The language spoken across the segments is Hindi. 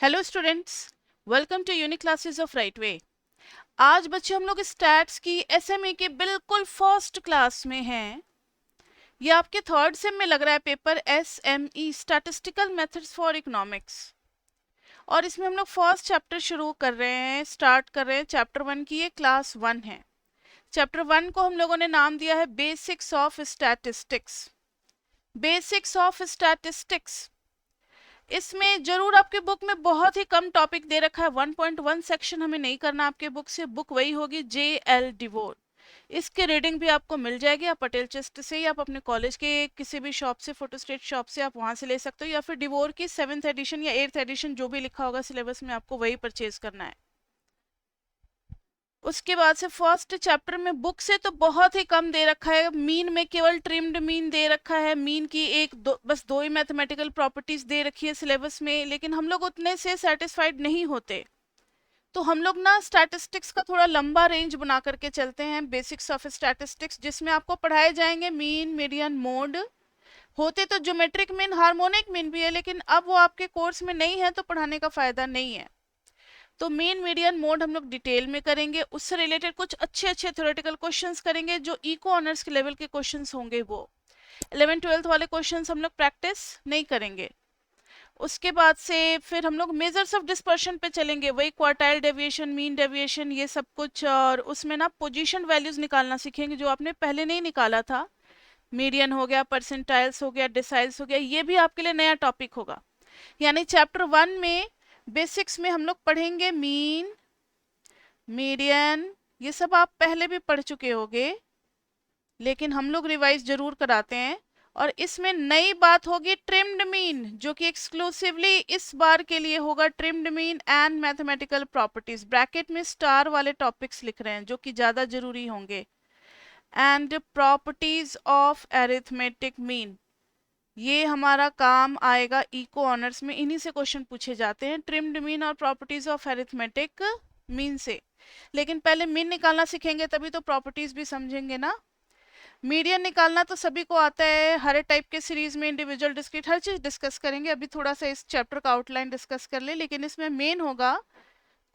Hello students, welcome to unique classes of right way. आज बच्चे हम लोग स्टैट्स की एसएमई की बिल्कुल फर्स्ट क्लास में हैं। ये आपके थर्ड सेम में लग रहा है paper SME statistical methods for economics, और इसमें हम लोग फर्स्ट चैप्टर शुरू कर रहे हैं, स्टार्ट कर रहे हैं। चैप्टर 1 की ये क्लास 1 है। चैप्टर 1 को हम लोगों ने नाम दिया है basics of statistics. Basics of statistics, इसमें जरूर आपके बुक में बहुत ही कम टॉपिक दे रखा है। 1.1 सेक्शन हमें नहीं करना आपके बुक से। बुक वही होगी JL डिवोर। इसकी रीडिंग भी आपको मिल जाएगी। आप पटेल चेस्ट से या आप अपने कॉलेज के किसी भी शॉप से, फोटोस्टेट शॉप से आप वहां से ले सकते हो, या फिर डिवोर की 7th एडिशन या 8th एडिशन जो भी लिखा होगा सिलेबस में, आपको वही परचेज करना है। उसके बाद से फर्स्ट चैप्टर में बुक से तो बहुत ही कम दे रखा है। मीन में केवल ट्रिम्ड मीन दे रखा है। मीन की बस दो ही मैथमेटिकल प्रॉपर्टीज दे रखी है सिलेबस में, लेकिन हम लोग उतने से सेटिस्फाइड नहीं होते। तो हम लोग ना स्टैटिस्टिक्स का थोड़ा लंबा रेंज बना करके चलते हैं, बेसिक्स ऑफ स्टैटिस्टिक्स, जिसमें आपको पढ़ाए जाएंगे मीन, मीडियन, मोड। होते तो ज्योमेट्रिक मीन, हार्मोनिक मीन भी है, लेकिन अब वो आपके कोर्स में नहीं है तो पढ़ाने का फायदा नहीं है। तो मेन, मीडियन, मोड हम लोग डिटेल में करेंगे। उससे रिलेटेड कुछ अच्छे अच्छे थ्योरेटिकल क्वेश्चंस करेंगे, जो इको ऑनर्स के लेवल के क्वेश्चंस होंगे। वो 11th-12th वाले क्वेश्चंस हम लोग प्रैक्टिस नहीं करेंगे। उसके बाद से फिर हम लोग मेजर्स ऑफ डिस्पर्शन पे चलेंगे, वही क्वार्टाइल डेविएशन, मीन डेविएशन, ये सब कुछ। और उसमें ना पोजीशन वैल्यूज निकालना सीखेंगे, जो आपने पहले नहीं निकाला था। मीडियन हो गया, परसेंटाइल्स हो गया, डिसाइल्स हो गया, ये भी आपके लिए नया टॉपिक होगा। यानी चैप्टर 1 में बेसिक्स में हम लोग पढ़ेंगे मीन, मीडियन, ये सब आप पहले भी पढ़ चुके होंगे, लेकिन हम लोग रिवाइज जरूर कराते हैं। और इसमें नई बात होगी ट्रिम्ड मीन, जो कि एक्सक्लूसिवली इस बार के लिए होगा। Trimmed mean and mathematical properties, bracket में स्टार वाले टॉपिक्स लिख रहे हैं जो कि ज्यादा जरूरी होंगे। And properties of arithmetic mean, ये हमारा काम आएगा इको ऑनर्स में। इन्हीं से क्वेश्चन पूछे जाते हैं, ट्रिम्ड मीन और प्रॉपर्टीज ऑफ एरिथमेटिक मीन से। लेकिन पहले मीन निकालना सीखेंगे, तभी तो प्रॉपर्टीज भी समझेंगे ना। मीडियन निकालना तो सभी को आता है। हर टाइप के सीरीज में इंडिविजुअल, डिस्क्रीट, हर चीज डिस्कस करेंगे। अभी थोड़ा सा इस चैप्टर का आउटलाइन डिस्कस कर ले, लेकिन इसमें मेन होगा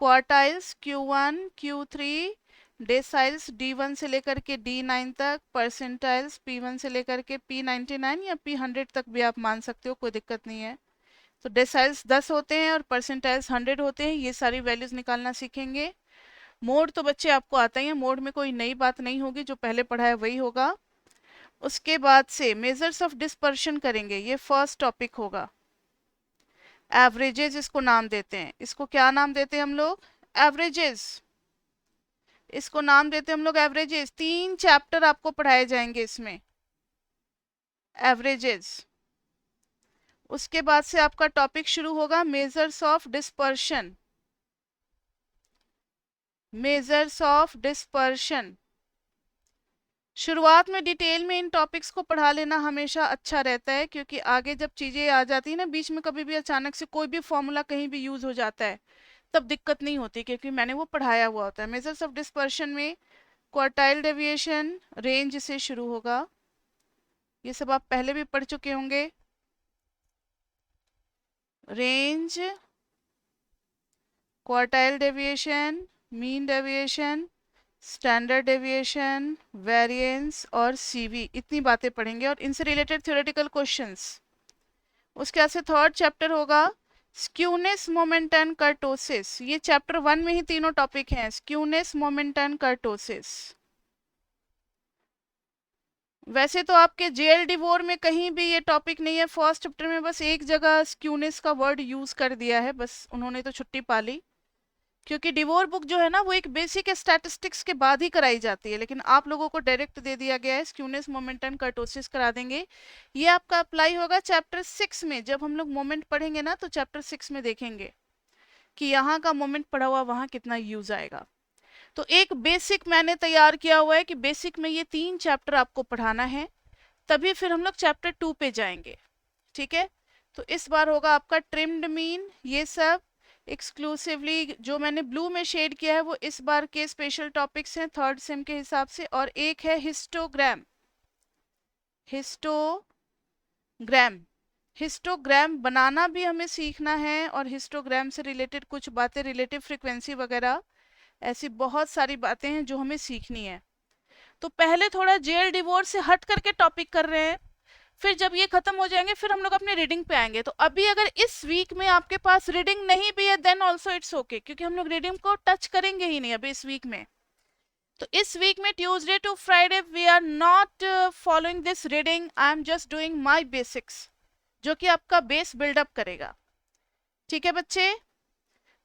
quartiles Q1, Q3, deciles D1 से लेकर के D9 तक, परसेंटाइल्स P1 से लेकर के P99 या P100 तक भी आप मान सकते हो, कोई दिक्कत नहीं है। तो डेसाइल्स 10 होते हैं और परसेंटाइल्स 100 होते हैं। ये सारी वैल्यूज निकालना सीखेंगे। मोड तो बच्चे आपको आता ही है, मोड में कोई नई बात नहीं होगी, जो पहले पढ़ा है वही होगा। उसके बाद से मेजर्स ऑफ डिस्पर्शन करेंगे, ये फर्स्ट टॉपिक होगा। एवरेजेस इसको नाम देते हैं। इसको क्या नाम देते हैं हम लोग? एवरेजेस। इसको नाम देते हैं हम लोग एवरेजेस। 3 चैप्टर आपको पढ़ाए जाएंगे इसमें, एवरेजेस। उसके बाद से आपका टॉपिक शुरू होगा measures of dispersion. Measures of dispersion, शुरुआत में डिटेल में इन टॉपिक्स को पढ़ा लेना हमेशा अच्छा रहता है, क्योंकि आगे जब चीजें आ जाती है ना, बीच में कभी भी अचानक से कोई भी फॉर्मूला कहीं भी यूज हो जाता है, तब दिक्कत नहीं होती, क्योंकि मैंने वो पढ़ाया हुआ होता है। मेजर्स ऑफ डिस्पर्शन में क्वार्टाइल डेविएशन, रेंज से शुरू होगा। ये सब आप पहले भी पढ़ चुके होंगे। Range, quartile deviation, mean deviation, standard deviation, variance और सीवी, इतनी बातें पढ़ेंगे और इनसे रिलेटेड थ्योरेटिकल क्वेश्चंस। उसके बाद से थर्ड चैप्टर होगा स्क्यूनेस, मोमेंट एंड कर्टोसिस। ये चैप्टर 1 में ही तीनों टॉपिक हैं, स्क्यूनेस, मोमेंट एंड कर्टोसिस। वैसे तो आपके जेएल डिवोर में कहीं भी ये टॉपिक नहीं है। फर्स्ट चैप्टर में बस एक जगह स्क्यूनेस का वर्ड यूज कर दिया है, बस उन्होंने तो छुट्टी पा ली, क्योंकि डिवोर बुक जो है ना, वो एक बेसिक स्टैटिस्टिक्स के बाद ही कराई जाती है, लेकिन आप लोगों को डायरेक्ट दे दिया गया है, स्क्यूनेस, मोमेंट एंड कर्टोसिस करा देंगे। ये आपका अप्लाई होगा चैप्टर 6 में। जब हम लोग मोमेंट पढ़ेंगे ना, तो चैप्टर 6 में देखेंगे कि यहाँ का मोमेंट पढ़ा हुआ वहां कितना यूज आएगा। तो एक बेसिक मैंने तैयार किया हुआ है कि बेसिक में ये 3 चैप्टर आपको पढ़ाना है, तभी फिर हम लोग चैप्टर 2 पे जाएंगे। ठीक है, तो इस बार होगा आपका ट्रिम्ड मीन। ये सब एक्सक्लूसिवली जो मैंने ब्लू में शेड किया है, वो इस बार के स्पेशल टॉपिक्स हैं थर्ड सेम के हिसाब से। और एक है हिस्टोग्राम, हिस्टोग्राम हिस्टोग्राम बनाना भी हमें सीखना है, और हिस्टोग्राम से रिलेटेड कुछ बातें, रिलेटिव फ्रीक्वेंसी वगैरह, ऐसी बहुत सारी बातें हैं जो हमें सीखनी है। तो पहले थोड़ा जेएल डिवोर्स से हट करके टॉपिक कर रहे हैं, फिर जब ये खत्म हो जाएंगे फिर हम लोग अपने रीडिंग पे आएंगे। तो अभी अगर इस वीक में आपके पास रीडिंग नहीं भी है देन ऑल्सो इट्स ओके, क्योंकि हम लोग रीडिंग को टच करेंगे ही नहीं अभी इस वीक में। तो इस वीक में Tuesday to Friday we are not following this reading, I am just doing my basics, जो कि आपका बेस बिल्डअप करेगा। ठीक है बच्चे,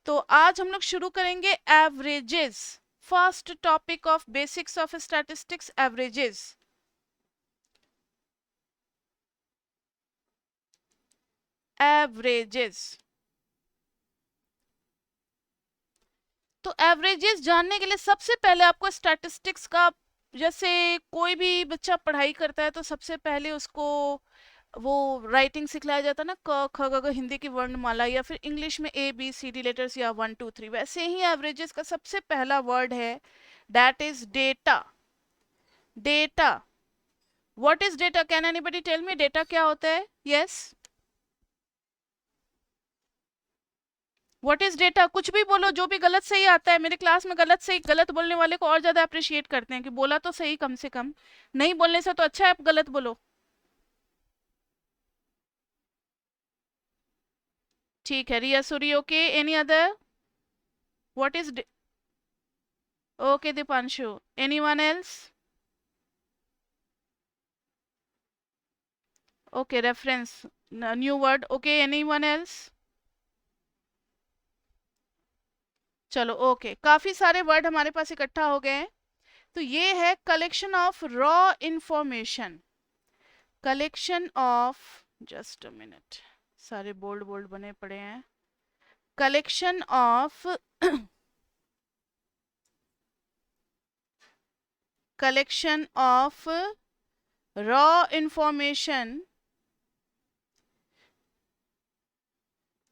तो आज हम लोग शुरू करेंगे averages, first topic of basics of statistics, averages. Averages, तो एवरेजेस जानने के लिए सबसे पहले आपको स्टैटिस्टिक्स का, जैसे कोई भी बच्चा पढ़ाई करता है तो सबसे पहले उसको वो राइटिंग सिखलाया जाता है ना, क ख ग घ, हिंदी की वर्णमाला, या फिर इंग्लिश में A B C D letters, या 1 2 3। वैसे ही एवरेजेस का सबसे पहला वर्ड है, that is data. Data, what is data? Can anybody tell me data क्या होता है? Yes, what is data? कुछ भी बोलो, जो भी गलत सही आता है। मेरे क्लास में गलत सही, गलत बोलने वाले को और ज्यादा अप्रिशिएट करते हैं कि बोला तो सही, कम से कम नहीं बोलने से तो अच्छा है आप गलत बोलो। ठीक है, Riya Suri, okay, any other? What is, okay Deepanshu, anyone else? Okay, reference, new word, okay, anyone else? चलो ओके, काफी सारे वर्ड हमारे पास इकट्ठा हो गए हैं। तो ये है collection of raw information, collection of, just a minute, सारे बोल्ड बोल्ड बने पड़े हैं। Collection of collection of raw information,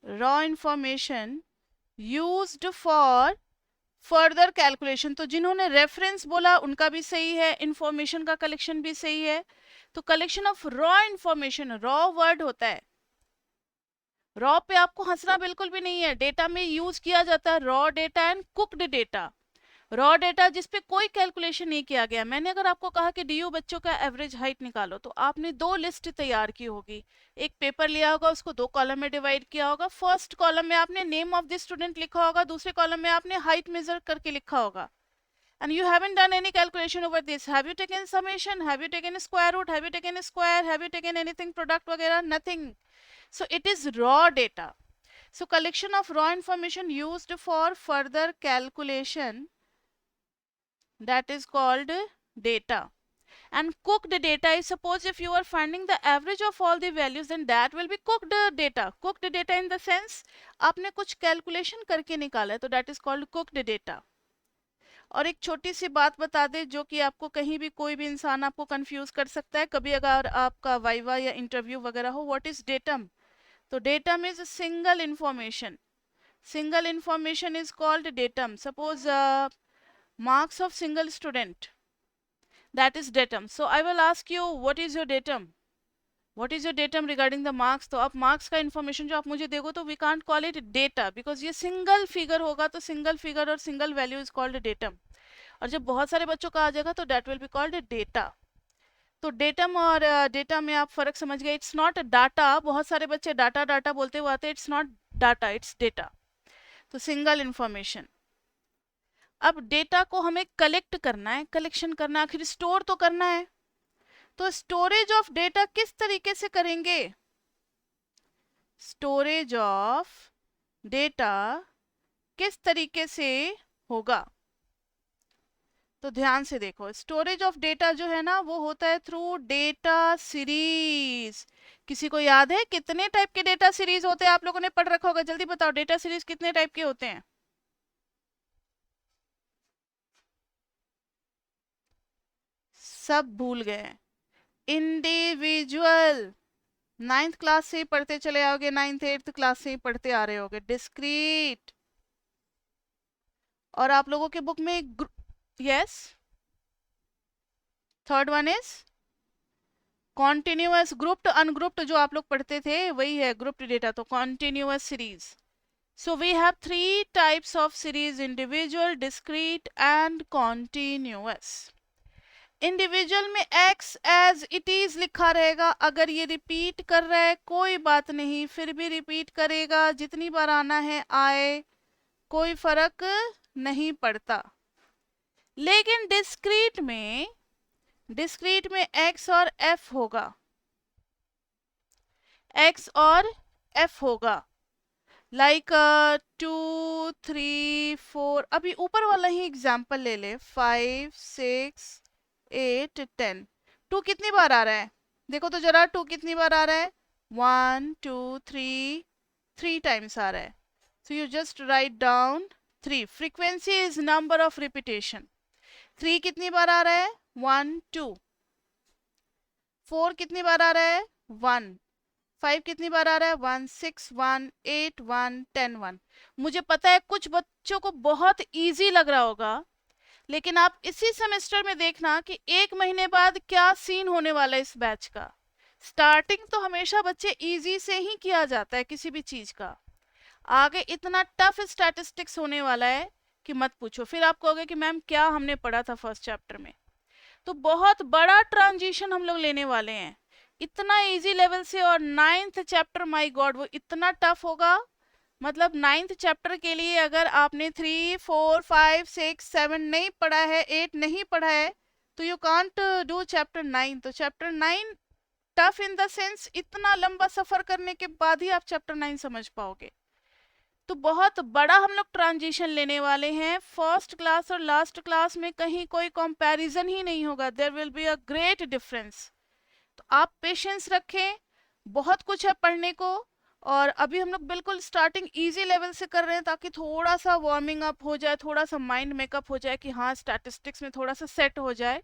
raw information used for further calculation. तो जिन्होंने रेफरेंस बोला उनका भी सही है, इंफॉर्मेशन का कलेक्शन भी सही है। तो collection of raw information, raw word होता है, रॉ पे आपको हंसना बिल्कुल भी नहीं है। डेटा में यूज किया जाता है raw data and cooked data. Raw data जिसपे कोई कैलकुलेशन नहीं किया गया। मैंने अगर आपको कहा कि डीयू बच्चों का एवरेज हाइट निकालो, तो आपने दो लिस्ट तैयार की होगी, एक पेपर लिया होगा, उसको दो कॉलम में डिवाइड किया होगा। फर्स्ट कॉलम में आपने नेम ऑफ द स्टूडेंट लिखा होगा, दूसरे कॉलम में आपने हाइट मेजर करके लिखा होगा, and you haven't done any calculation over this. Have you taken summation? Have you taken square root? Have you taken square? Have you taken anything product वगैरह? Nothing. So it is raw data. So collection of raw information used for further calculation, that is called data. And cooked data is, suppose if you are finding the average of all the values, then that will be cooked data. Cooked data in the sense आपने कुछ calculation करके निकाला है, तो that is called cooked data. और एक छोटी सी बात बता दे, जो कि आपको कहीं भी कोई भी इंसान आपको कंफ्यूज कर सकता है कभी अगर आपका वाइवा या इंटरव्यू वगैरह हो। What is datum? तो datum is single information, single information is called datum. Suppose marks of single student, that is datum. So I will ask you, what is your datum? What is your datum regarding the marks? तो आप marks का information जो आप मुझे देखो, तो we can't call it data because ये single figure होगा, तो single figure और single value is called datum. और जब बहुत सारे बच्चों का आ जाएगा तो that will be called data. तो डेटम और डेटा में आप फर्क समझ गए। इट्स नॉट डाटा, बहुत सारे बच्चे डाटा डाटा बोलते हुए आते हैं, it's not data, it's data. तो सिंगल इंफॉर्मेशन। अब डेटा को हमें कलेक्ट करना है, कलेक्शन करना है, आखिर स्टोर तो करना है। तो स्टोरेज ऑफ डेटा किस तरीके से करेंगे? स्टोरेज ऑफ डेटा किस तरीके से होगा? तो ध्यान से देखो, स्टोरेज ऑफ डेटा जो है ना, वो होता है थ्रू डेटा सीरीज। किसी को याद है कितने टाइप के डेटा सीरीज होते हैं? आप लोगों ने पढ़ रखा होगा, जल्दी बताओ, डेटा सीरीज कितने टाइप के होते हैं? सब भूल गए। इंडिविजुअल, नाइन्थ क्लास से ही पढ़ते चले आओगे, नाइन्थ एट्थ क्लास से ही पढ़ते आ रहे होगे। डिस्क्रीट, और आप लोगों के बुक में yes, third one is continuous grouped ungrouped जो आप लोग पढ़ते थे वही है ग्रुप्ड डेटा, तो continuous series. So we have three types of series: individual, discrete and continuous. Individual में x as it is लिखा रहेगा. अगर ये रिपीट कर रहा है कोई बात नहीं, फिर भी रिपीट करेगा, जितनी बार आना है आए, कोई फर्क नहीं पड़ता. लेकिन डिस्क्रीट में x और f होगा, x और f होगा. लाइक 2 3 4. अभी ऊपर वाला ही एग्जाम्पल ले ले. 5 6 8 10. 2 कितनी बार आ रहा है देखो तो जरा. 2 कितनी बार आ रहा है? 1 2 3. 3 टाइम्स आ रहा है. So you just write down 3. Frequency is number of repetition. 3 कितनी बार आ रहा है? 1 2. 4 कितनी बार आ रहा है? 1. 5 कितनी बार आ रहा है? 1 6 1 8 1 10 1. मुझे पता है कुछ बच्चों को बहुत इजी लग रहा होगा, लेकिन आप इसी सेमेस्टर में देखना कि एक महीने बाद क्या सीन होने वाला है इस बैच का. स्टार्टिंग तो हमेशा बच्चे इजी से ही किया जाता है किसी भी चीज का. आगे इतना टफ स्टैटिस्टिक्स होने वाला है कि मत पूछो. फिर आप कहोगे कि मैम क्या हमने पढ़ा था फर्स्ट चैप्टर में. तो बहुत बड़ा ट्रांजिशन हम लोग लेने वाले हैं, इतना इजी लेवल से. और 9th चैप्टर, माय गॉड, वो इतना टफ होगा. मतलब 9th चैप्टर के लिए अगर आपने 3 4 5 6 7 नहीं पढ़ा है, 8 नहीं पढ़ा है, तो यू कांट डू चैप्टर 9. तो chapter 9 tough in the sense इतना लंबा सफर करने के बाद ही आप चैप्टर 9 समझ पाओगे. तो बहुत बड़ा हम लोग ट्रांजिशन लेने वाले हैं. फर्स्ट क्लास और लास्ट क्लास में कहीं कोई कंपैरिजन ही नहीं होगा. There will be a great difference. तो आप पेशेंस रखें, बहुत कुछ है पढ़ने को. और अभी हम लोग बिल्कुल स्टार्टिंग इजी लेवल से कर रहे हैं ताकि थोड़ा सा वार्मिंग अप हो जाए, थोड़ा सा माइंड मेकअप हो जाए कि हाँ स्टैटिस्टिक्स में थोड़ा सा सेट हो जाए.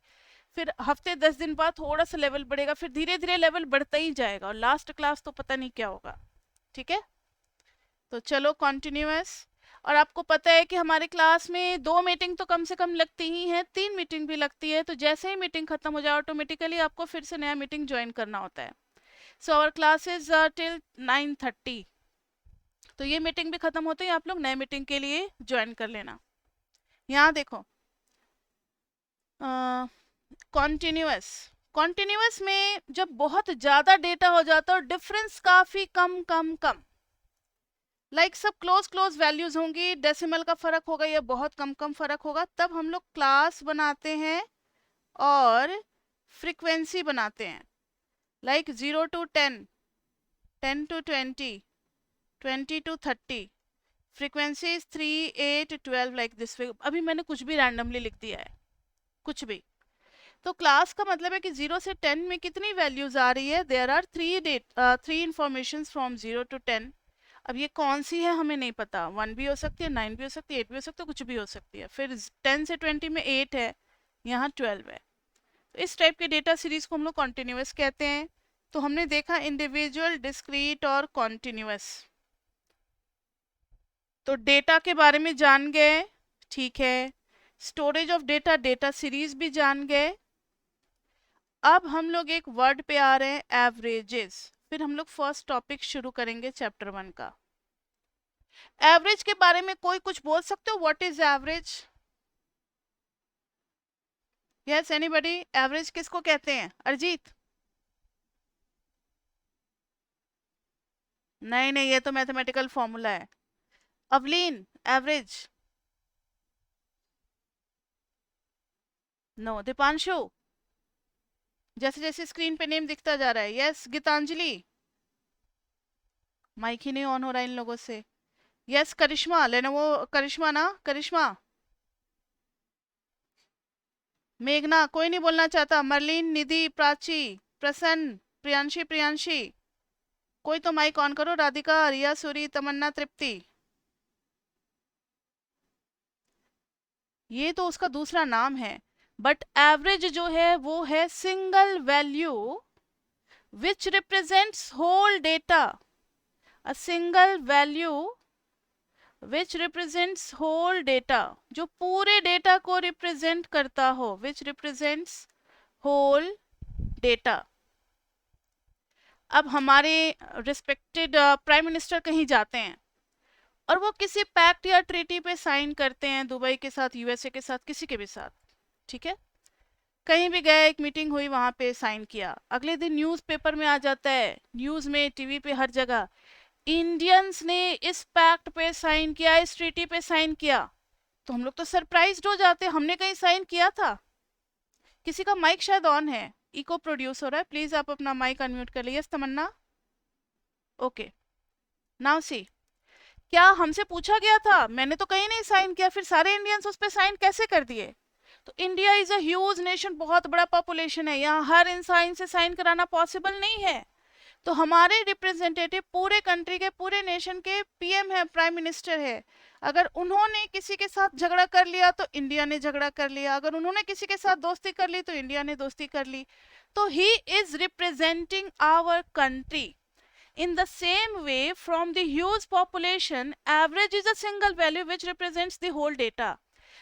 फिर हफ्ते 10 दिन बाद थोड़ा सा लेवल बढ़ेगा, फिर धीरे धीरे लेवल बढ़ता ही जाएगा. और लास्ट क्लास तो पता नहीं क्या होगा. ठीक है, तो चलो कंटिन्यूअस. और आपको पता है कि हमारे क्लास में 2 मीटिंग तो कम से कम लगती ही है, 3 मीटिंग भी लगती है. तो जैसे ही मीटिंग खत्म हो जाए ऑटोमेटिकली आपको फिर से नया मीटिंग ज्वाइन करना होता है. So our classes are till 9:30. तो ये मीटिंग भी खत्म होते ही आप लोग नए मीटिंग के लिए ज्वाइन कर लेना. यहाँ देखो कॉन्टिन्यूअस में जब बहुत ज्यादा डेटा हो जाता है और डिफरेंस काफी कम कम कम, लाइक सब क्लोज वैल्यूज होंगी, डेसिमल का फर्क होगा या बहुत कम कम फर्क होगा, तब हम लोग क्लास बनाते हैं और फ्रीक्वेंसी बनाते हैं. Like 0 to 10, 10 to 20, 20 to 30. Frequency is 3 8 12 like this way. अभी मैंने कुछ भी रैंडमली लिख दिया है, कुछ भी. तो क्लास का मतलब है कि 0 से 10 में कितनी वैल्यूज आ रही है. There are 3 information from 0 to 10. अब ये कौन सी है हमें नहीं पता. 1 भी हो सकती है, 9 भी हो सकती है, 8 भी हो सकती है, कुछ भी हो सकती है. फिर 10 से 20 में 8 है, यहाँ 12 है. तो इस टाइप के डेटा सीरीज को हम लोग कॉन्टिन्यूअस कहते हैं. तो हमने देखा इंडिविजुअल, डिस्क्रीट और कॉन्टिन्यूअस. तो डेटा के बारे में जान गए, ठीक है. Storage of data, data series भी जान गए. अब हम लोग एक वर्ड पे आ रहे हैं, एवरेजेस. फिर हम लोग फर्स्ट टॉपिक शुरू करेंगे चैप्टर 1 का. एवरेज के बारे में कोई कुछ बोल सकते हो? What is average? Yes anybody? Average किसको कहते हैं? अरिजीत? नहीं नहीं, ये तो मैथमेटिकल फॉर्मूला है. अवलीन, एवरेज? नो. दीपांशु? जैसे जैसे स्क्रीन पे नेम दिखता जा रहा है. यस. गीतांजलि? माइक ही नहीं ऑन हो रहा इन लोगों से. यस. करिश्मा? लेना वो करिश्मा ना? करिश्मा? मेघना? कोई नहीं बोलना चाहता. मरलीन, निधि, प्राची, प्रसन्न, प्रियांशी? प्रियांशी? कोई तो माइक ऑन करो. राधिका, रिया, सूरी, तमन्ना, तृप्ति? ये तो उसका दूसरा नाम है. बट एवरेज जो है वो है single value which represents whole data. A single value which represents whole data, जो पूरे डेटा को रिप्रेजेंट करता हो. Which represents whole data. अब हमारे रिस्पेक्टेड प्राइम मिनिस्टर कहीं जाते हैं और वो किसी पैक्ट या ट्रीटी पे साइन करते हैं, दुबई के साथ, यूएसए के साथ, किसी के भी साथ, ठीक है, कहीं भी गए, एक मीटिंग हुई, वहां पे साइन किया, अगले दिन न्यूज़पेपर में आ जाता है, न्यूज में, टीवी पे, हर जगह, इंडियंस ने इस पैक्ट पे साइन किया, इस ट्रीटी पे साइन किया। तो हम लोग तो सरप्राइज्ड हो जाते हैं, हमने कहीं साइन किया था। किसी का माइक शायद ऑन है, इको प्रोड्यूस हो रहा है, प्लीज आप अपना माइक अनम्यूट कर लीजिए। तमन्ना, ओके, नाउ सी, क्या हमसे पूछा गया था? मैंने तो कहीं नहीं साइन किया, फिर सारे इंडियंस उस पर साइन कैसे कर दिए? तो India is a huge nation, बहुत बड़ा पॉपुलेशन है, यहाँ हर इंसान से साइन कराना पॉसिबल नहीं है। तो हमारे रिप्रेजेंटेटिव पूरे कंट्री के, पूरे नेशन के पीएम है, प्राइम मिनिस्टर है। अगर उन्होंने किसी के साथ झगड़ा कर लिया तो इंडिया ने झगड़ा कर लिया, अगर उन्होंने किसी के साथ दोस्ती कर ली तो इंडिया ने दोस्ती कर ली। तो he is representing our country. In the same way, from the huge population, average is a single value which represents the whole data.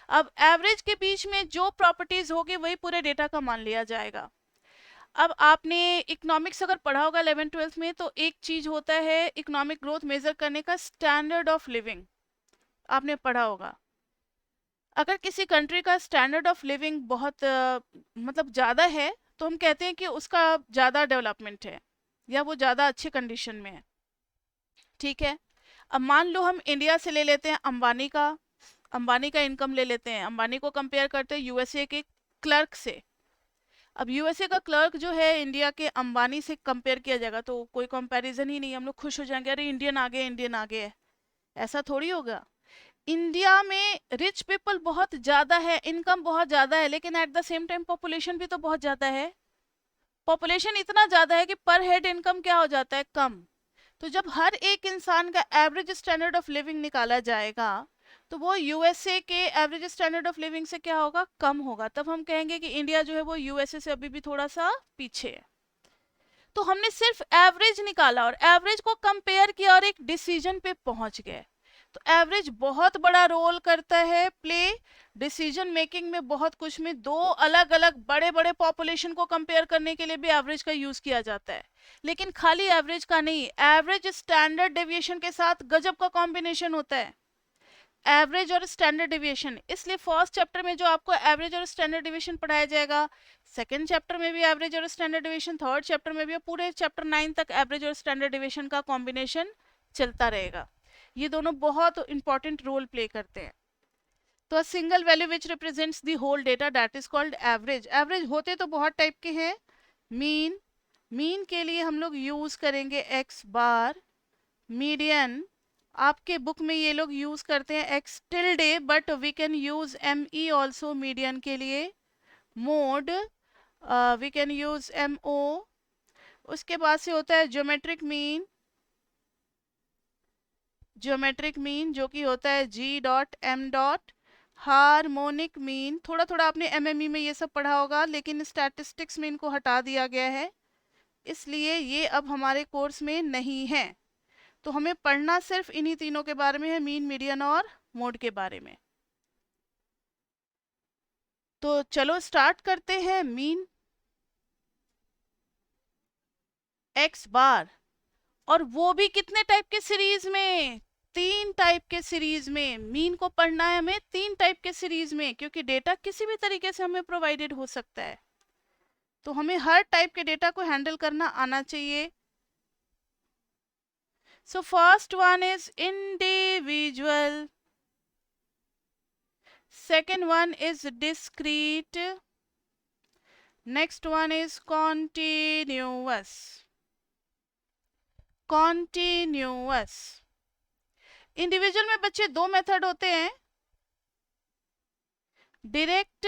अब एवरेज के बीच में जो प्रॉपर्टीज होगी वही पूरे डेटा का मान लिया जाएगा। अब आपने इकोनॉमिक्स अगर पढ़ा होगा 11th-12th में, तो एक चीज होता है इकोनॉमिक ग्रोथ मेजर करने का, स्टैंडर्ड ऑफ लिविंग, आपने पढ़ा होगा। अगर किसी कंट्री का स्टैंडर्ड ऑफ लिविंग बहुत मतलब ज़्यादा है, तो हम कहते हैं कि उसका ज़्यादा डेवलपमेंट है या वो ज़्यादा अच्छे कंडीशन में है, ठीक है। अब मान लो हम इंडिया से ले लेते हैं अंबानी का इनकम ले लेते हैं, अंबानी को कंपेयर करते हैं यूएसए के क्लर्क से। अब यूएसए का क्लर्क जो है इंडिया के अंबानी से कंपेयर किया जाएगा तो कोई कंपैरिजन ही नहीं, हम लोग खुश हो जाएंगे, अरे इंडियन आ गए, इंडियन आ गए। ऐसा थोड़ी होगा। इंडिया में रिच पीपल बहुत ज्यादा है, इनकम बहुत ज्यादा है, लेकिन at the same time population भी तो बहुत ज्यादा है। पॉपुलेशन इतना ज्यादा है कि पर हेड इनकम क्या हो जाता है, कम। तो जब हर एक इंसान का एवरेज स्टैंडर्ड ऑफ लिविंग निकाला जाएगा तो वो यूएसए के एवरेज स्टैंडर्ड ऑफ लिविंग से क्या होगा, कम होगा। तब हम कहेंगे कि इंडिया जो है वो यूएसए से अभी भी थोड़ा सा पीछे है। तो हमने सिर्फ एवरेज निकाला और एवरेज को कंपेयर किया और एक डिसीजन पे पहुंच गए। तो एवरेज बहुत बड़ा रोल करता है, प्ले डिसीजन मेकिंग में, बहुत कुछ में। दो अलग अलग बड़े बड़े पॉपुलेशन को कंपेयर करने के लिए भी एवरेज का यूज किया जाता है, लेकिन खाली एवरेज का नहीं, एवरेज स्टैंडर्ड डेविएशन के साथ गजब का कॉम्बिनेशन होता है, एवरेज और स्टैंडर्ड डेविएशन। इसलिए फर्स्ट चैप्टर में जो आपको एवरेज और स्टैंडर्ड डेविएशन पढ़ाया जाएगा, सेकंड चैप्टर में भी एवरेज और स्टैंडर्ड डेविएशन, थर्ड चैप्टर में भी, पूरे चैप्टर 9 तक एवरेज और स्टैंडर्ड डेविएशन का कॉम्बिनेशन चलता रहेगा। ये दोनों बहुत इंपॉर्टेंट रोल प्ले करते हैं। तो single value which represents the whole data, that is called average. Average होते तो बहुत टाइप के हैं। मीन, मीन के लिए हम लोग यूज करेंगे एक्स बार। मीडियन, आपके बुक में ये लोग यूज करते हैं X tilde, but we can use M E also median के लिए। Mode, we can use M O. उसके बाद से होता है ज्योमेट्रिक मीन, ज्योमेट्रिक मीन जो कि होता है G dot M dot. Harmonic mean, थोड़ा थोड़ा आपने एमएमई में ये सब पढ़ा होगा, लेकिन स्टैटिस्टिक्स में इनको हटा दिया गया है, इसलिए ये अब हमारे कोर्स में नहीं है। तो हमें पढ़ना सिर्फ इन्हीं तीनों के बारे में है, मीन, मीडियन और मोड के बारे में। तो चलो स्टार्ट करते हैं। मीन, एक्स बार, और वो भी कितने टाइप के सीरीज में, 3 टाइप के सीरीज में। मीन को पढ़ना है हमें 3 टाइप के सीरीज में, क्योंकि डेटा किसी भी तरीके से हमें प्रोवाइडेड हो सकता है, तो हमें हर टाइप के डेटा को हैंडल करना आना चाहिए। So first one is individual, second one is discrete, next one is continuous, continuous। Individual में बच्चे दो मेथड होते हैं, डायरेक्ट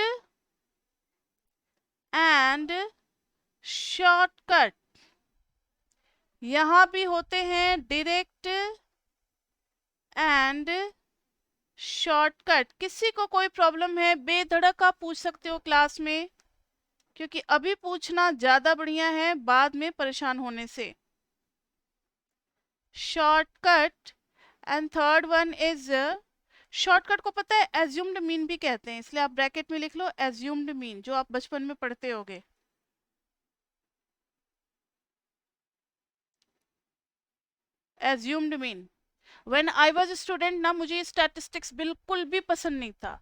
एंड शॉर्टकट। यहां भी होते हैं डायरेक्ट एंड शॉर्टकट। किसी को कोई प्रॉब्लम है बेधड़क आप पूछ सकते हो क्लास में, क्योंकि अभी पूछना ज्यादा बढ़िया है बाद में परेशान होने से। Shortcut and third one is, shortcut को पता है एज्यूम्ड मीन भी कहते हैं, इसलिए आप ब्रैकेट में लिख लो एज्यूम्ड मीन, जो आप बचपन में पढ़ते होगे। Assumed mean, when I was student ना, मुझे स्टैटिस्टिक्स बिल्कुल भी पसंद नहीं था।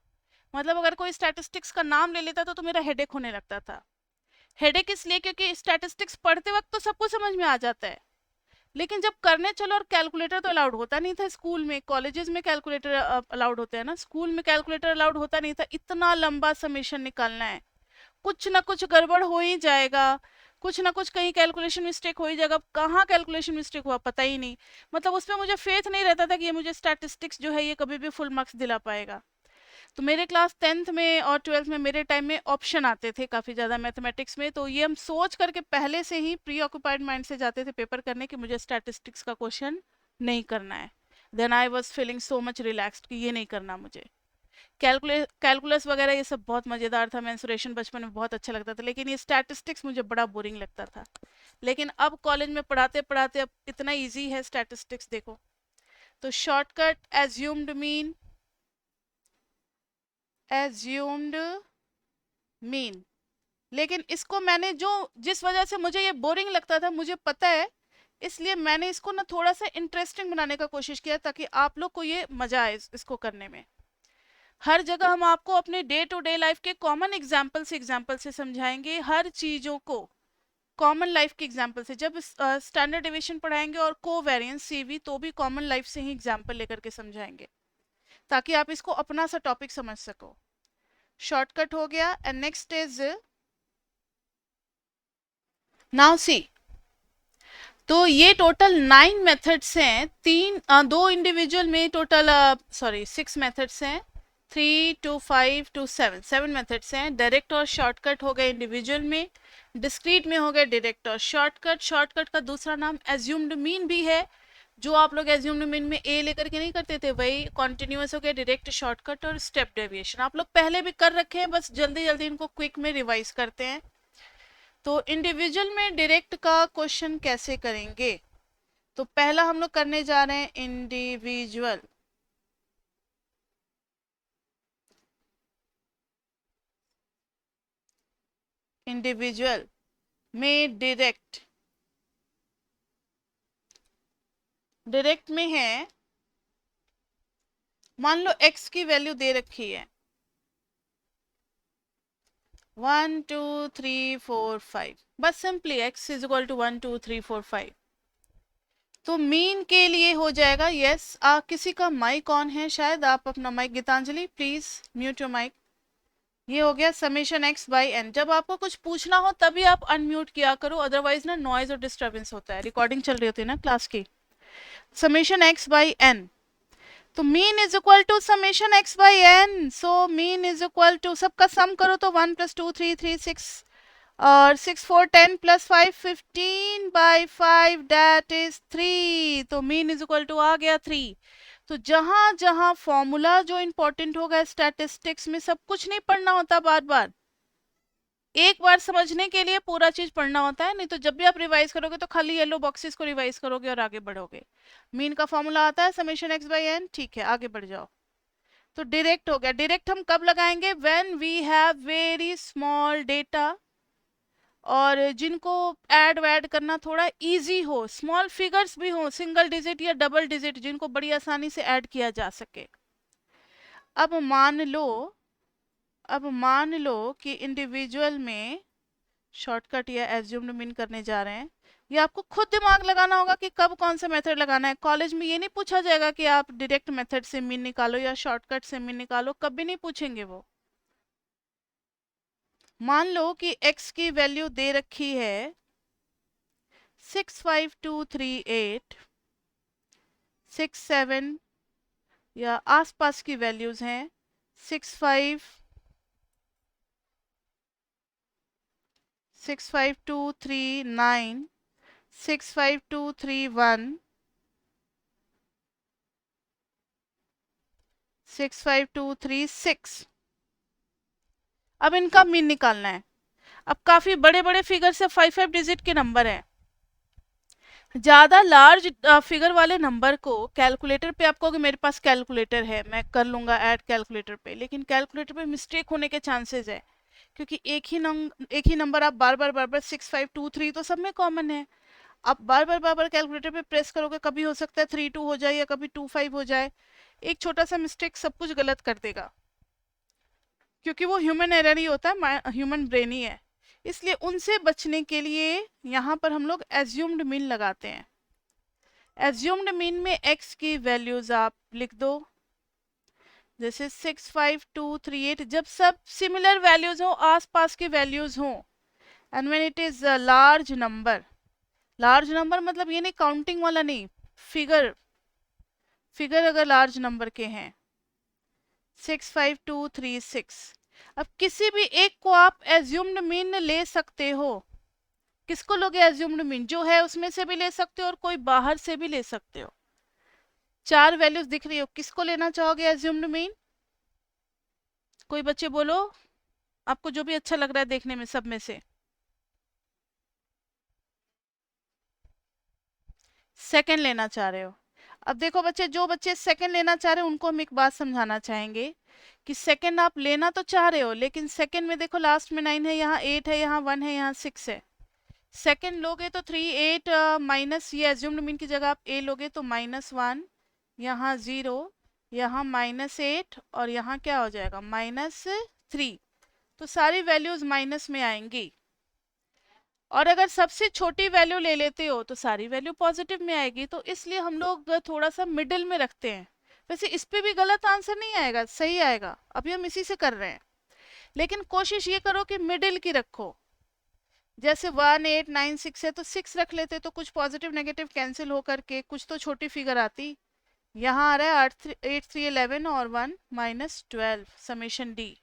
मतलब अगर कोई स्टैटिस्टिक्स का नाम ले लेता तो मेरा हेडेक होने लगता था। हेडेक इसलिए क्योंकि स्टैटिस्टिक्स पढ़ते वक्त तो सब कुछ समझ में आ जाता है, लेकिन जब करने चलो, और कैलकुलेटर तो अलाउड होता नहीं था स्कूल में, कॉलेजेस में कैलकुलेटर अलाउड होते हैं ना, स्कूल में कैलकुलेटर अलाउड होता नहीं था। इतना लंबा समेशन निकालना है, कुछ ना कुछ गड़बड़ हो ही जाएगा, कुछ ना कुछ कहीं कैलकुलेशन मिस्टेक हो ही जाएगा, कहाँ कैलकुलेशन मिस्टेक हुआ पता ही नहीं। मतलब उसमें मुझे फेथ नहीं रहता था कि ये मुझे स्टैटिस्टिक्स जो है ये कभी भी फुल मार्क्स दिला पाएगा। तो मेरे क्लास 10th में और 12th में मेरे टाइम में ऑप्शन आते थे काफ़ी ज़्यादा मैथमेटिक्स में, तो ये हम सोच करके पहले से ही प्री ऑक्यूपाइड माइंड से जाते थे पेपर करने कि मुझे स्टैटिस्टिक्स का क्वेश्चन नहीं करना है। Then I was feeling so much relaxed कि ये नहीं करना मुझे। कैलकुलस वगैरह ये सब बहुत मज़ेदार था, मेंसुरेशन बचपन में बहुत अच्छा लगता था, लेकिन ये स्टैटिस्टिक्स मुझे बड़ा बोरिंग लगता था। लेकिन अब कॉलेज में पढ़ाते पढ़ाते अब इतना ईजी है स्टैटिस्टिक्स, देखो। तो shortcut assumed mean, assumed mean. लेकिन इसको मैंने जो, जिस वजह से मुझे ये बोरिंग लगता था मुझे पता है, इसलिए मैंने इसको ना थोड़ा सा इंटरेस्टिंग बनाने का कोशिश किया ताकि आप लोग को ये मजा आए इसको करने में। हर जगह हम आपको अपने डे टू डे लाइफ के कॉमन एग्जाम्पल से समझाएंगे, हर चीजों को कॉमन लाइफ के एग्जाम्पल से। जब स्टैंडर्ड डिवीजन पढ़ाएंगे और कोवेरिएंस सीवी, तो भी कॉमन लाइफ से ही एग्जाम्पल लेकर के समझाएंगे, ताकि आप इसको अपना सा टॉपिक समझ सको। शॉर्टकट हो गया। And next is now see. तो ये टोटल 9 मेथड्स हैं, दो इंडिविजुअल में टोटल 6 मेथड्स हैं, 3 2 5 2 7, 7 मेथड्स हैं। डायरेक्ट और शॉर्टकट हो गए इंडिविजुअल में, डिस्क्रीट में हो गए डायरेक्ट और शॉर्टकट। शॉर्टकट का दूसरा नाम एज्यूम्ड मीन भी है, जो आप लोग एज्यूम्ड मीन में ए लेकर के नहीं करते थे, वही कॉन्टिन्यूस हो गया डायरेक्ट, शॉर्टकट और स्टेप डेविएशन। आप लोग पहले भी कर रखे हैं, बस जल्दी जल्दी इनको क्विक में रिवाइज करते हैं। तो इंडिविजुअल में डायरेक्ट का क्वेश्चन कैसे करेंगे, तो पहला हम लोग करने जा रहे हैं इंडिविजुअल। इंडिविजुअल में डायरेक्ट, डायरेक्ट में है, मान लो x की वैल्यू दे रखी है 1 2 3 4 5, बस simply x is equal to 1 2 3 4 5। तो मीन के लिए हो जाएगा, यस किसी का माइक ऑन है शायद, आप अपना mic, Gitanjali please mute your mic. ये हो गया समेशन x बाई n। जब आपको कुछ पूछना हो तभी आप अनम्यूट किया करो, अदरवाइज ना नॉइज और डिस्टर्बेंस होता है, रिकॉर्डिंग चल रही होती है ना क्लास की। समेशन x बाई n, तो mean is equal to summation x by n। So mean is equal to, सबका सम करो तो 1 + 2 3 3 6 और 6 4 10 + 5 15 बाई 5 दैट इज 3। तो मीन इज इक्वल टू आ गया 3। तो जहां जहां फॉर्मूला जो इंपॉर्टेंट होगा स्टैटिस्टिक्स में, सब कुछ नहीं पढ़ना होता बार बार, एक बार समझने के लिए पूरा चीज पढ़ना होता है, नहीं तो जब भी आप रिवाइज करोगे तो खाली येलो बॉक्सेस को रिवाइज करोगे और आगे बढ़ोगे। मीन का फॉर्मूला आता है समेशन x बाई n, ठीक है आगे बढ़ जाओ। तो डायरेक्ट हो गया। डायरेक्ट हम कब लगाएंगे, when we have very small data, और जिनको ऐड वैड करना थोड़ा इजी हो, स्मॉल फिगर्स भी हो, सिंगल डिजिट या डबल डिजिट, जिनको बड़ी आसानी से ऐड किया जा सके। अब मान लो, कि इंडिविजुअल में शॉर्टकट या एज्यूम्ड मीन करने जा रहे हैं, ये आपको खुद दिमाग लगाना होगा कि कब कौन सा मेथड लगाना है। कॉलेज में ये नहीं पूछा जाएगा कि आप डायरेक्ट मेथड से मीन निकालो या शॉर्टकट से मीन निकालो, कभी नहीं पूछेंगे वो। मान लो कि x की वैल्यू दे रखी है 65238, 67 या आसपास की वैल्यूज हैं 65 65239 65231 65236। अब इनका मीन निकालना है। अब काफी बड़े बड़े फिगर से 5 डिजिट के नंबर हैं, ज्यादा लार्ज फिगर वाले नंबर को कैलकुलेटर पे आप कहोगे मेरे पास कैलकुलेटर है मैं कर लूंगा ऐड कैलकुलेटर पे, लेकिन कैलकुलेटर पे मिस्टेक होने के चांसेस है, क्योंकि एक ही नंबर आप बार बार 6523 तो सब में कॉमन है। आप बार बार कैलकुलेटर पे प्रेस करोगे, कभी हो सकता है 3 2 हो जाए या कभी 2 5 हो जाए। एक छोटा सा मिस्टेक सब कुछ गलत कर देगा, क्योंकि वो ह्यूमन एरर ही होता है, ह्यूमन ब्रेन ही है। इसलिए उनसे बचने के लिए यहाँ पर हम लोग एज्यूम्ड मीन लगाते हैं। एज्यूम्ड मीन में x की वैल्यूज आप लिख दो, जैसे 65238, जब सब सिमिलर वैल्यूज हो, आसपास की वैल्यूज हो, and when it is large number. Large number मतलब ये नहीं काउंटिंग वाला नहीं, फिगर, फिगर अगर लार्ज नंबर के हैं 65236। अब किसी भी एक को आप एज्यूम्ड मीन ले सकते हो। किसको लोगे एज्यूम्ड मीन? जो है उसमें से भी ले सकते हो और कोई बाहर से भी ले सकते हो। चार वैल्यूज दिख रही हो, किसको लेना चाहोगे एज्यूम्ड मीन? कोई बच्चे बोलो, आपको जो भी अच्छा लग रहा है देखने में सब में से। सेकंड लेना चाह रहे हो? अब देखो बच्चे, जो बच्चे सेकंड लेना चाह रहे हो उनको हम एक बात समझाना चाहेंगे कि सेकंड आप लेना तो चाह रहे हो, लेकिन सेकंड में देखो लास्ट में 9 है, यहाँ 8 है, यहाँ 1 है, यहाँ 6 है। सेकंड लोगे तो 3 8 माइनस, ये एज्यूम्ड मीन की जगह आप ए लोगे तो -1, यहाँ 0, यहाँ -8 और यहाँ क्या हो जाएगा -3। तो सारी वैल्यूज माइनस में आएंगी। और अगर सबसे छोटी वैल्यू ले लेते हो तो सारी वैल्यू पॉजिटिव में आएगी। तो इसलिए हम लोग थोड़ा सा मिडिल में रखते हैं। वैसे इस पे भी गलत आंसर नहीं आएगा, सही आएगा, अभी हम इसी से कर रहे हैं। लेकिन कोशिश ये करो कि मिडिल की रखो। जैसे 1896 है तो 6 रख लेते तो कुछ पॉजिटिव नेगेटिव कैंसिल हो करके कुछ तो छोटी फिगर आती। यहाँ आ रहा है 8 3 11 और 1 -12, समेशन डी।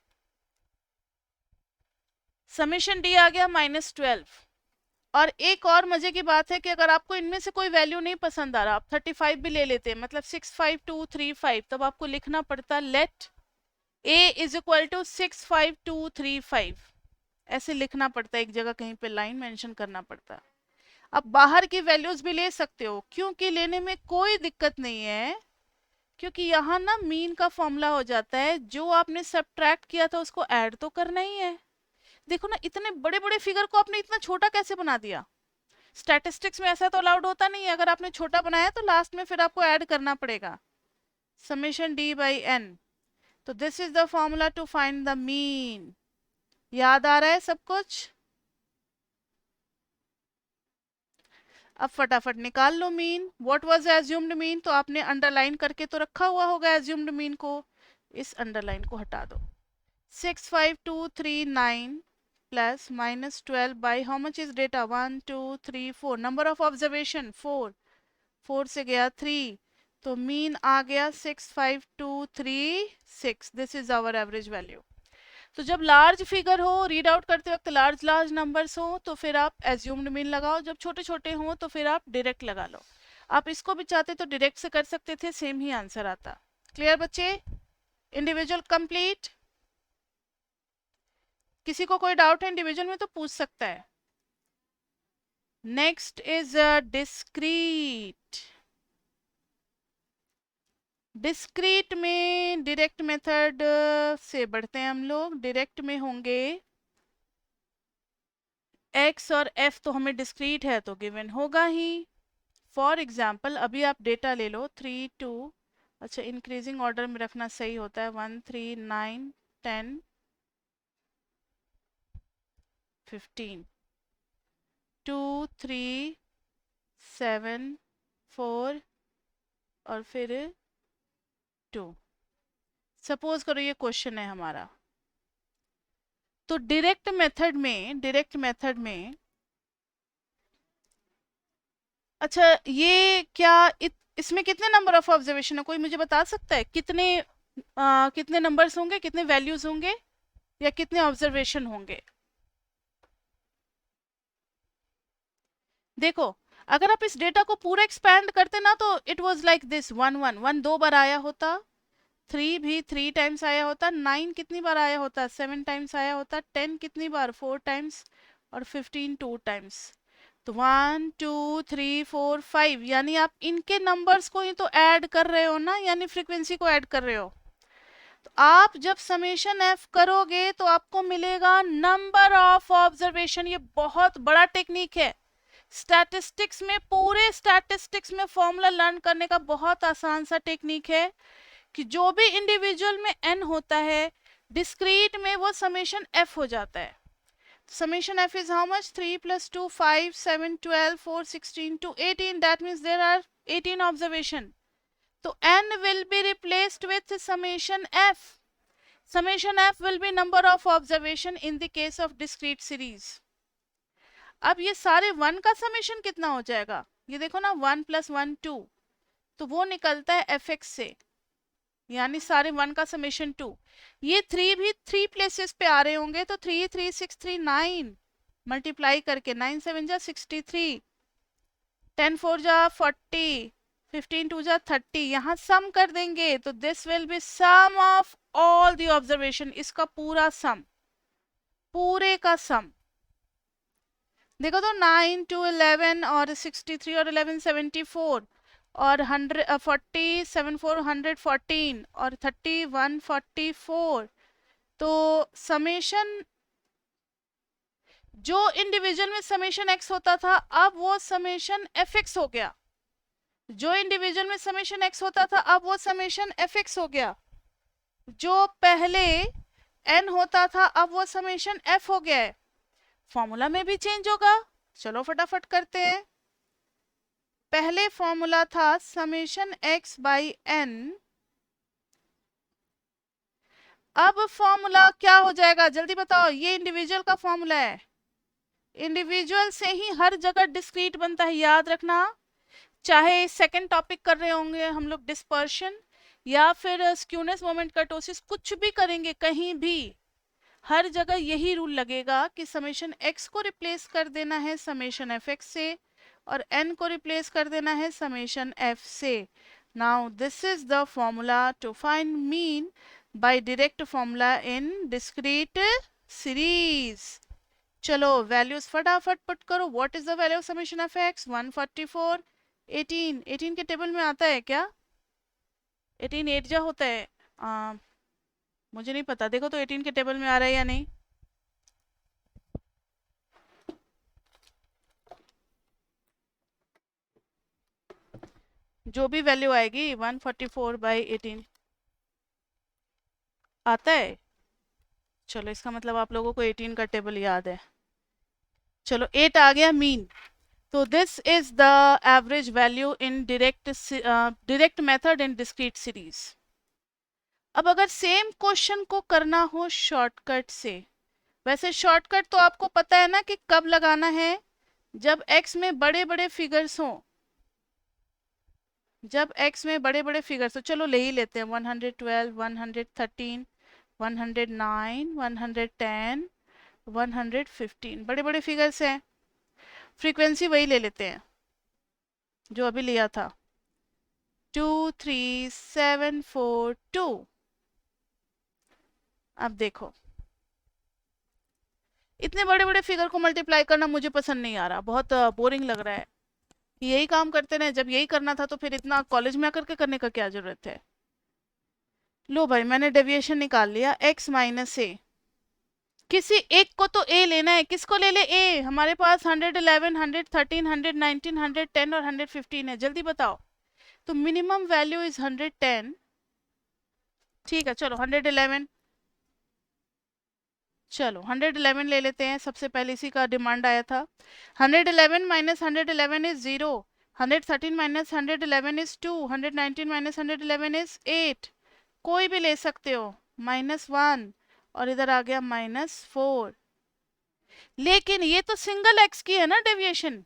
समेशन डी आ गया -12। और एक और मजे की बात है कि अगर आपको इनमें से कोई वैल्यू नहीं पसंद आ रहा, आप 35 भी ले लेते हैं, मतलब 65235, तब आपको लिखना पड़ता let A is equal to 65235। ऐसे लिखना पड़ता है, एक जगह कहीं पे लाइन मेंशन करना पड़ता है। अब बाहर की वैल्यूज भी ले सकते हो, क्योंकि लेने में कोई दिक्कत नहीं है, क्योंकि यहाँ ना मीन का फॉर्मूला हो जाता है, जो आपने सब्ट्रैक्ट किया था उसको ऐड तो करना ही है। देखो ना, इतने बड़े बड़े फिगर को आपने इतना छोटा कैसे बना दिया? स्टैटिस्टिक्स में ऐसा तो अलाउड होता नहीं है, अगर आपने छोटा बनाया तो लास्ट में फिर आपको ऐड करना पड़ेगा, समेशन डी बाई एन। तो this is the formula to find the mean. याद आ रहा है सब कुछ? अब फटाफट निकाल लो mean. What was assumed mean? तो आपने अंडरलाइन करके तो रखा हुआ होगा एज्यूम्ड मीन को, इस अंडरलाइन को हटा दो। 65239 plus -12 by how much is data 1 2 3 4, number of observation 4, 4 से गया 3, तो मीन आ गया 65236। This is our average value. तो जब लार्ज फिगर हो, रीड आउट करते वक्त लार्ज लार्ज नंबर्स हो, तो फिर आप एज्यूम्ड मीन लगाओ, जब छोटे छोटे हो तो फिर आप डायरेक्ट लगा लो। आप इसको भी चाहते तो डायरेक्ट से कर सकते थे, सेम ही आंसर आता। क्लियर बच्चे? Individual complete? किसी को कोई डाउट है इंडिविजुअल में तो पूछ सकता है। Next is discrete. डिस्क्रीट में डायरेक्ट मेथड से बढ़ते हैं हम लोग। डायरेक्ट में होंगे x और f, तो हमें डिस्क्रीट है तो गिवन होगा ही। फॉर एग्जाम्पल अभी आप डेटा ले लो 3 2, अच्छा इंक्रीजिंग ऑर्डर में रखना सही होता है, 1 3 9 10 15 2 3 7 4 और फिर 2। सपोज करो ये क्वेश्चन है हमारा, तो डायरेक्ट मेथड में अच्छा ये क्या इसमें कितने नंबर ऑफ ऑब्जर्वेशन है? कोई मुझे बता सकता है कितने कितने नंबर्स होंगे, कितने वैल्यूज होंगे, या कितने ऑब्जर्वेशन होंगे? देखो, अगर आप इस डेटा को पूरा एक्सपैंड करते ना तो इट वाज लाइक दिस, 1 1 1 2 बार आया होता, 3 भी 3 टाइम्स आया होता, 9 कितनी बार आया होता, 7 टाइम्स आया होता, 10 कितनी बार, 4 टाइम्स, और 15 2 टाइम्स। तो 1 2 3 4 5, यानी आप इनके नंबर्स को ही तो ऐड कर रहे हो ना, यानी फ्रीक्वेंसी को ऐड कर रहे हो। तो आप जब समेशन एफ करोगे तो आपको मिलेगा नंबर ऑफ ऑब्जर्वेशन। ये बहुत बड़ा टेक्निक है, स्टैटिस्टिक्स में, पूरे स्टैटिस्टिक्स में फॉर्मूला लर्न करने का बहुत आसान सा टेक्निक है कि जो भी इंडिविजुअल में n होता है, डिस्क्रीट में वो समेशन f हो जाता है. Summation f is how much? 3 plus 2, 5, 7, 12, 4, 16 to 18. That means there are 18 observation. So n will be replaced with summation f. Summation f will be number of observation in the case of discrete series. अब ये सारे 1 का समेशन कितना हो जाएगा? ये देखो ना, 1 plus 1 2, तो वो निकलता है fx से, यानी सारे 1 का समेशन 2. ये 3 भी 3 प्लेसेस पे आ रहे होंगे, तो 3 3 6 3 9 मल्टीप्लाई करके 9 7 जा 63, 10 4 जा 40, 15 2 जा 30, यहाँ सम कर देंगे तो this will be sum of all the observation. इसका पूरा सम, पूरे का सम देखो तो 9 to 11 और 63 और 11 74 और 140 7 4 114 और 30 144. तो समेशन जो इंडिविजुअल में समेशन x होता था, अब वो समेशन fx हो गया. जो इंडिविजुअल में समेशन x होता था, अब वो समेशन fx हो गया. जो पहले n होता था, अब वो समेशन f हो गया है. फॉर्मूला में भी चेंज होगा. चलो फटाफट करते हैं. पहले फॉर्मूला था समेशन x बाई n, अब फॉर्मूला क्या हो जाएगा जल्दी बताओ. ये इंडिविजुअल का फॉर्मूला है. इंडिविजुअल से ही हर जगह डिस्क्रीट बनता है, याद रखना. चाहे सेकंड टॉपिक कर रहे होंगे हम लोग, डिस्पर्शन या फिर स्क्यूनेस मोमेंट कर्टोसिस, कुछ भी करेंगे, कहीं भी हर जगह यही रूल लगेगा कि समेशन x को रिप्लेस कर देना है समेशन fx से और n को रिप्लेस कर देना है समेशन f से. Now this is the formula to find mean by direct formula in discrete series. चलो वैल्यूज फटाफट पुट करो. What is the value of summation of x? 144. 18 18 के टेबल में आता है क्या? 18 8 जा होता है. मुझे नहीं पता, देखो तो 18 के टेबल में आ रहा है या नहीं. जो भी वैल्यू आएगी 144 बाई 18 आता है. चलो इसका मतलब आप लोगों को 18 का टेबल याद है. चलो 8 आ गया मीन. तो this is the average value in direct method in discrete series. अब अगर सेम क्वेश्चन को करना हो शॉर्टकट से, वैसे शॉर्टकट तो आपको पता है ना कि कब लगाना है, जब x में बड़े बड़े फिगर्स हो. जब x में बड़े बड़े फिगर्स हो, चलो ले ही लेते हैं. 112 113 109 110 115 बड़े बड़े फिगर्स हैं. फ्रीक्वेंसी वही ले लेते हैं जो अभी लिया था, 23742. अब देखो, इतने बड़े बड़े फिगर को मल्टीप्लाई करना मुझे पसंद नहीं आ रहा, बहुत बोरिंग लग रहा है. यही काम करते रहे. जब यही करना था तो फिर इतना कॉलेज में आकर के करने का क्या जरूरत है. लो भाई, मैंने डेविएशन निकाल लिया x माइनस ए. किसी एक को तो a लेना है. किसको ले ले? a. हमारे पास 111 113 119 110 और 115 है. जल्दी बताओ. तो मिनिमम वैल्यू इज 110. ठीक है, चलो 111. चलो 111 ले लेते हैं. सबसे पहले इसी का डिमांड आया था. 111 minus 111 is 0. 113 minus 111 is 2. 119 minus 111 is 8. कोई भी ले सकते हो. -1 और इधर आ गया -4. लेकिन ये तो सिंगल x की है ना डेविएशन.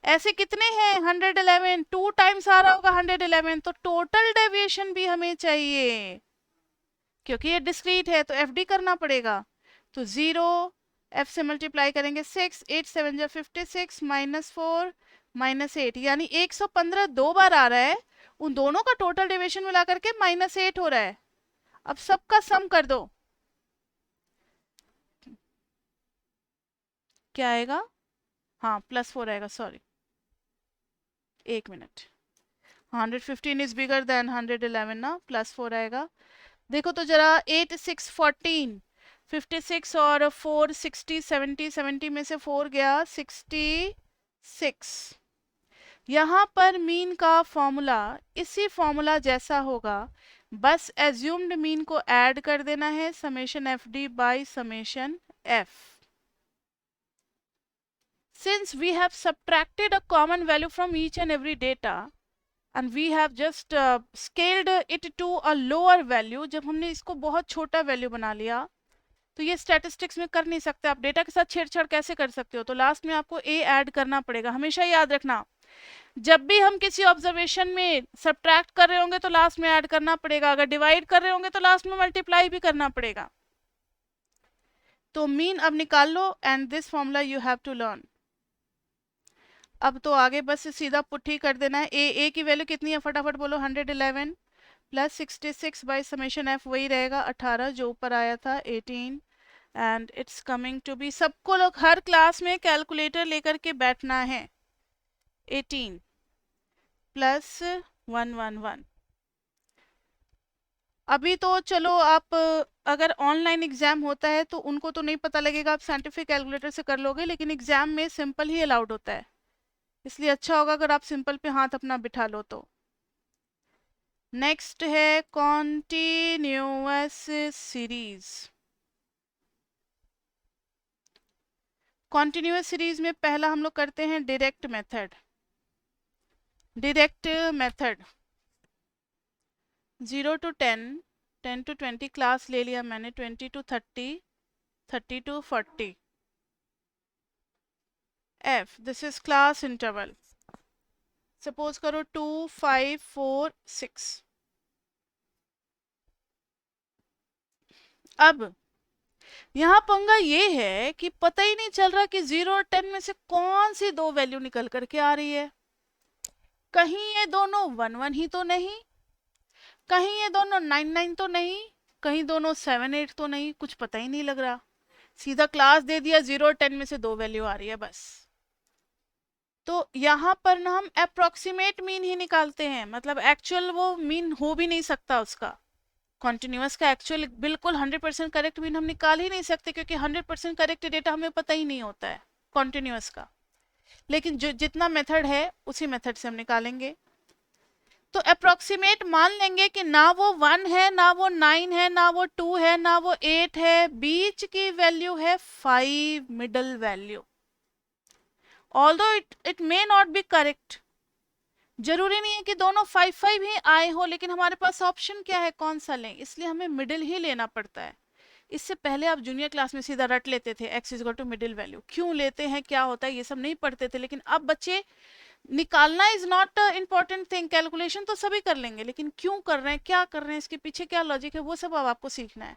ऐसे कितने हैं? 111. 2 टाइम्स आ रहा होगा 111, तो टोटल डेविएशन भी हमें चाहिए. क्योंकि ये डिस्क्रीट है तो FD करना पड़ेगा. तो 0 f से मल्टीप्लाई करेंगे 6 8 7 जा 56 -4 -8, यानी 115 दो बार आ रहा है. उन दोनों का टोटल डेविएशन मिला करके -8 हो रहा है. अब सबका सम कर दो. क्या आएगा? हाँ +4 आएगा. सॉरी, एक मिनट. 115 इज बिगर देन 111 ना, +4 आएगा. देखो तो जरा. 8 6 14 56 और 4 60 70 70 में से 4 गया 67. 6। यहाँ पर मीन का फॉर्मूला इसी फॉर्मूला जैसा होगा, बस एज्यूम्ड मीन को ऐड कर देना है summation F D by summation F. Since we have subtracted a common value from each and every data and we have just scaled it to a lower value, जब हमने इसको बहुत छोटा वैल्यू बना लिया तो ये स्टैटिस्टिक्स में कर नहीं सकते। आप डेटा के साथ छेड़छाड़ कैसे कर सकते हो? तो लास्ट में आपको ए ऐड करना पड़ेगा। हमेशा याद रखना, जब भी हम किसी ऑब्जर्वेशन में सब्ट्रैक्ट कर रहे होंगे तो लास्ट में ऐड करना पड़ेगा, अगर डिवाइड कर रहे होंगे तो लास्ट में मल्टीप्लाई भी करना पड़ेगा। तो मीन अब निकाल लो and this formula you have to learn. अब तो आगे बस सीधा पुट ही कर देना है। ए की वैल्यू कितनी है फटाफट बोलो? 111 प्लस 66 बाई समेशन एफ, वही रहेगा 18 जो ऊपर आया था 18, and it's coming to be, सबको लोग हर क्लास में कैलकुलेटर लेकर के बैठना है, 18 प्लस 111। अभी तो चलो आप अगर ऑनलाइन एग्जाम होता है तो उनको तो नहीं पता लगेगा, आप साइंटिफिक कैलकुलेटर से कर लोगे, लेकिन एग्जाम में सिंपल ही अलाउड होता है, इसलिए अच्छा होगा अगर आप सिंपल पे हाथ अपना बिठा लो। तो नेक्स्ट है कॉन्टिन्यूअस सीरीज। कॉन्टिन्यूअस सीरीज में पहला हम लोग करते हैं direct method. Direct method 0 to 10, 10 to 20 class ले लिया मैंने, 20 to 30, 30 to 40। F, this is class interval, suppose करो 2, 5, 4, 6। अब यहाँ पंगा ये है कि पता ही नहीं चल रहा कि 0 और 10 में से कौन सी दो वैल्यू निकल करके आ रही है। कहीं ये दोनों 1 1 ही तो नहीं, कहीं ये दोनों 9 9 तो नहीं, कहीं दोनों 7 8 तो नहीं, कुछ पता ही नहीं लग रहा। सीधा क्लास दे दिया, 0 और 10 में से दो वैल्यू आ रही है बस। तो यहाँ पर ना हम अप्रोक्सीमेट मीन ही निकालते हैं, मतलब एक्चुअल वो मीन हो भी नहीं सकता उसका। कॉन्टिन्यूअस का एक्चुअल बिल्कुल 100% करेक्ट मीन हम निकाल ही नहीं सकते, क्योंकि 100% करेक्ट डेटा हमें पता ही नहीं होता है कॉन्टिन्यूअस का। लेकिन जो जितना मेथड है उसी मेथड से हम निकालेंगे। तो अप्रोक्सीमेट मान लेंगे कि ना वो 1 है, ना वो 9 है, ना वो 2 है, ना वो 8 है, बीच की वैल्यू है 5, middle value. Although it may not be correct, जरूरी नहीं है कि दोनों 5 5 ही आए हो, लेकिन हमारे पास ऑप्शन क्या है, कौन सा लें, इसलिए हमें मिडिल ही लेना पड़ता है। इससे पहले आप जूनियर क्लास में सीधा रट लेते थे x is to middle value, क्यों लेते हैं क्या होता है ये सब नहीं पढ़ते थे। लेकिन अब बच्चे निकालना is not important thing, calculation तो सभी कर लेंगे, लेकिन क्यों कर रहे हैं, क्या कर रहे हैं, इसके पीछे क्या लॉजिक है, वो सब अब आपको सीखना है।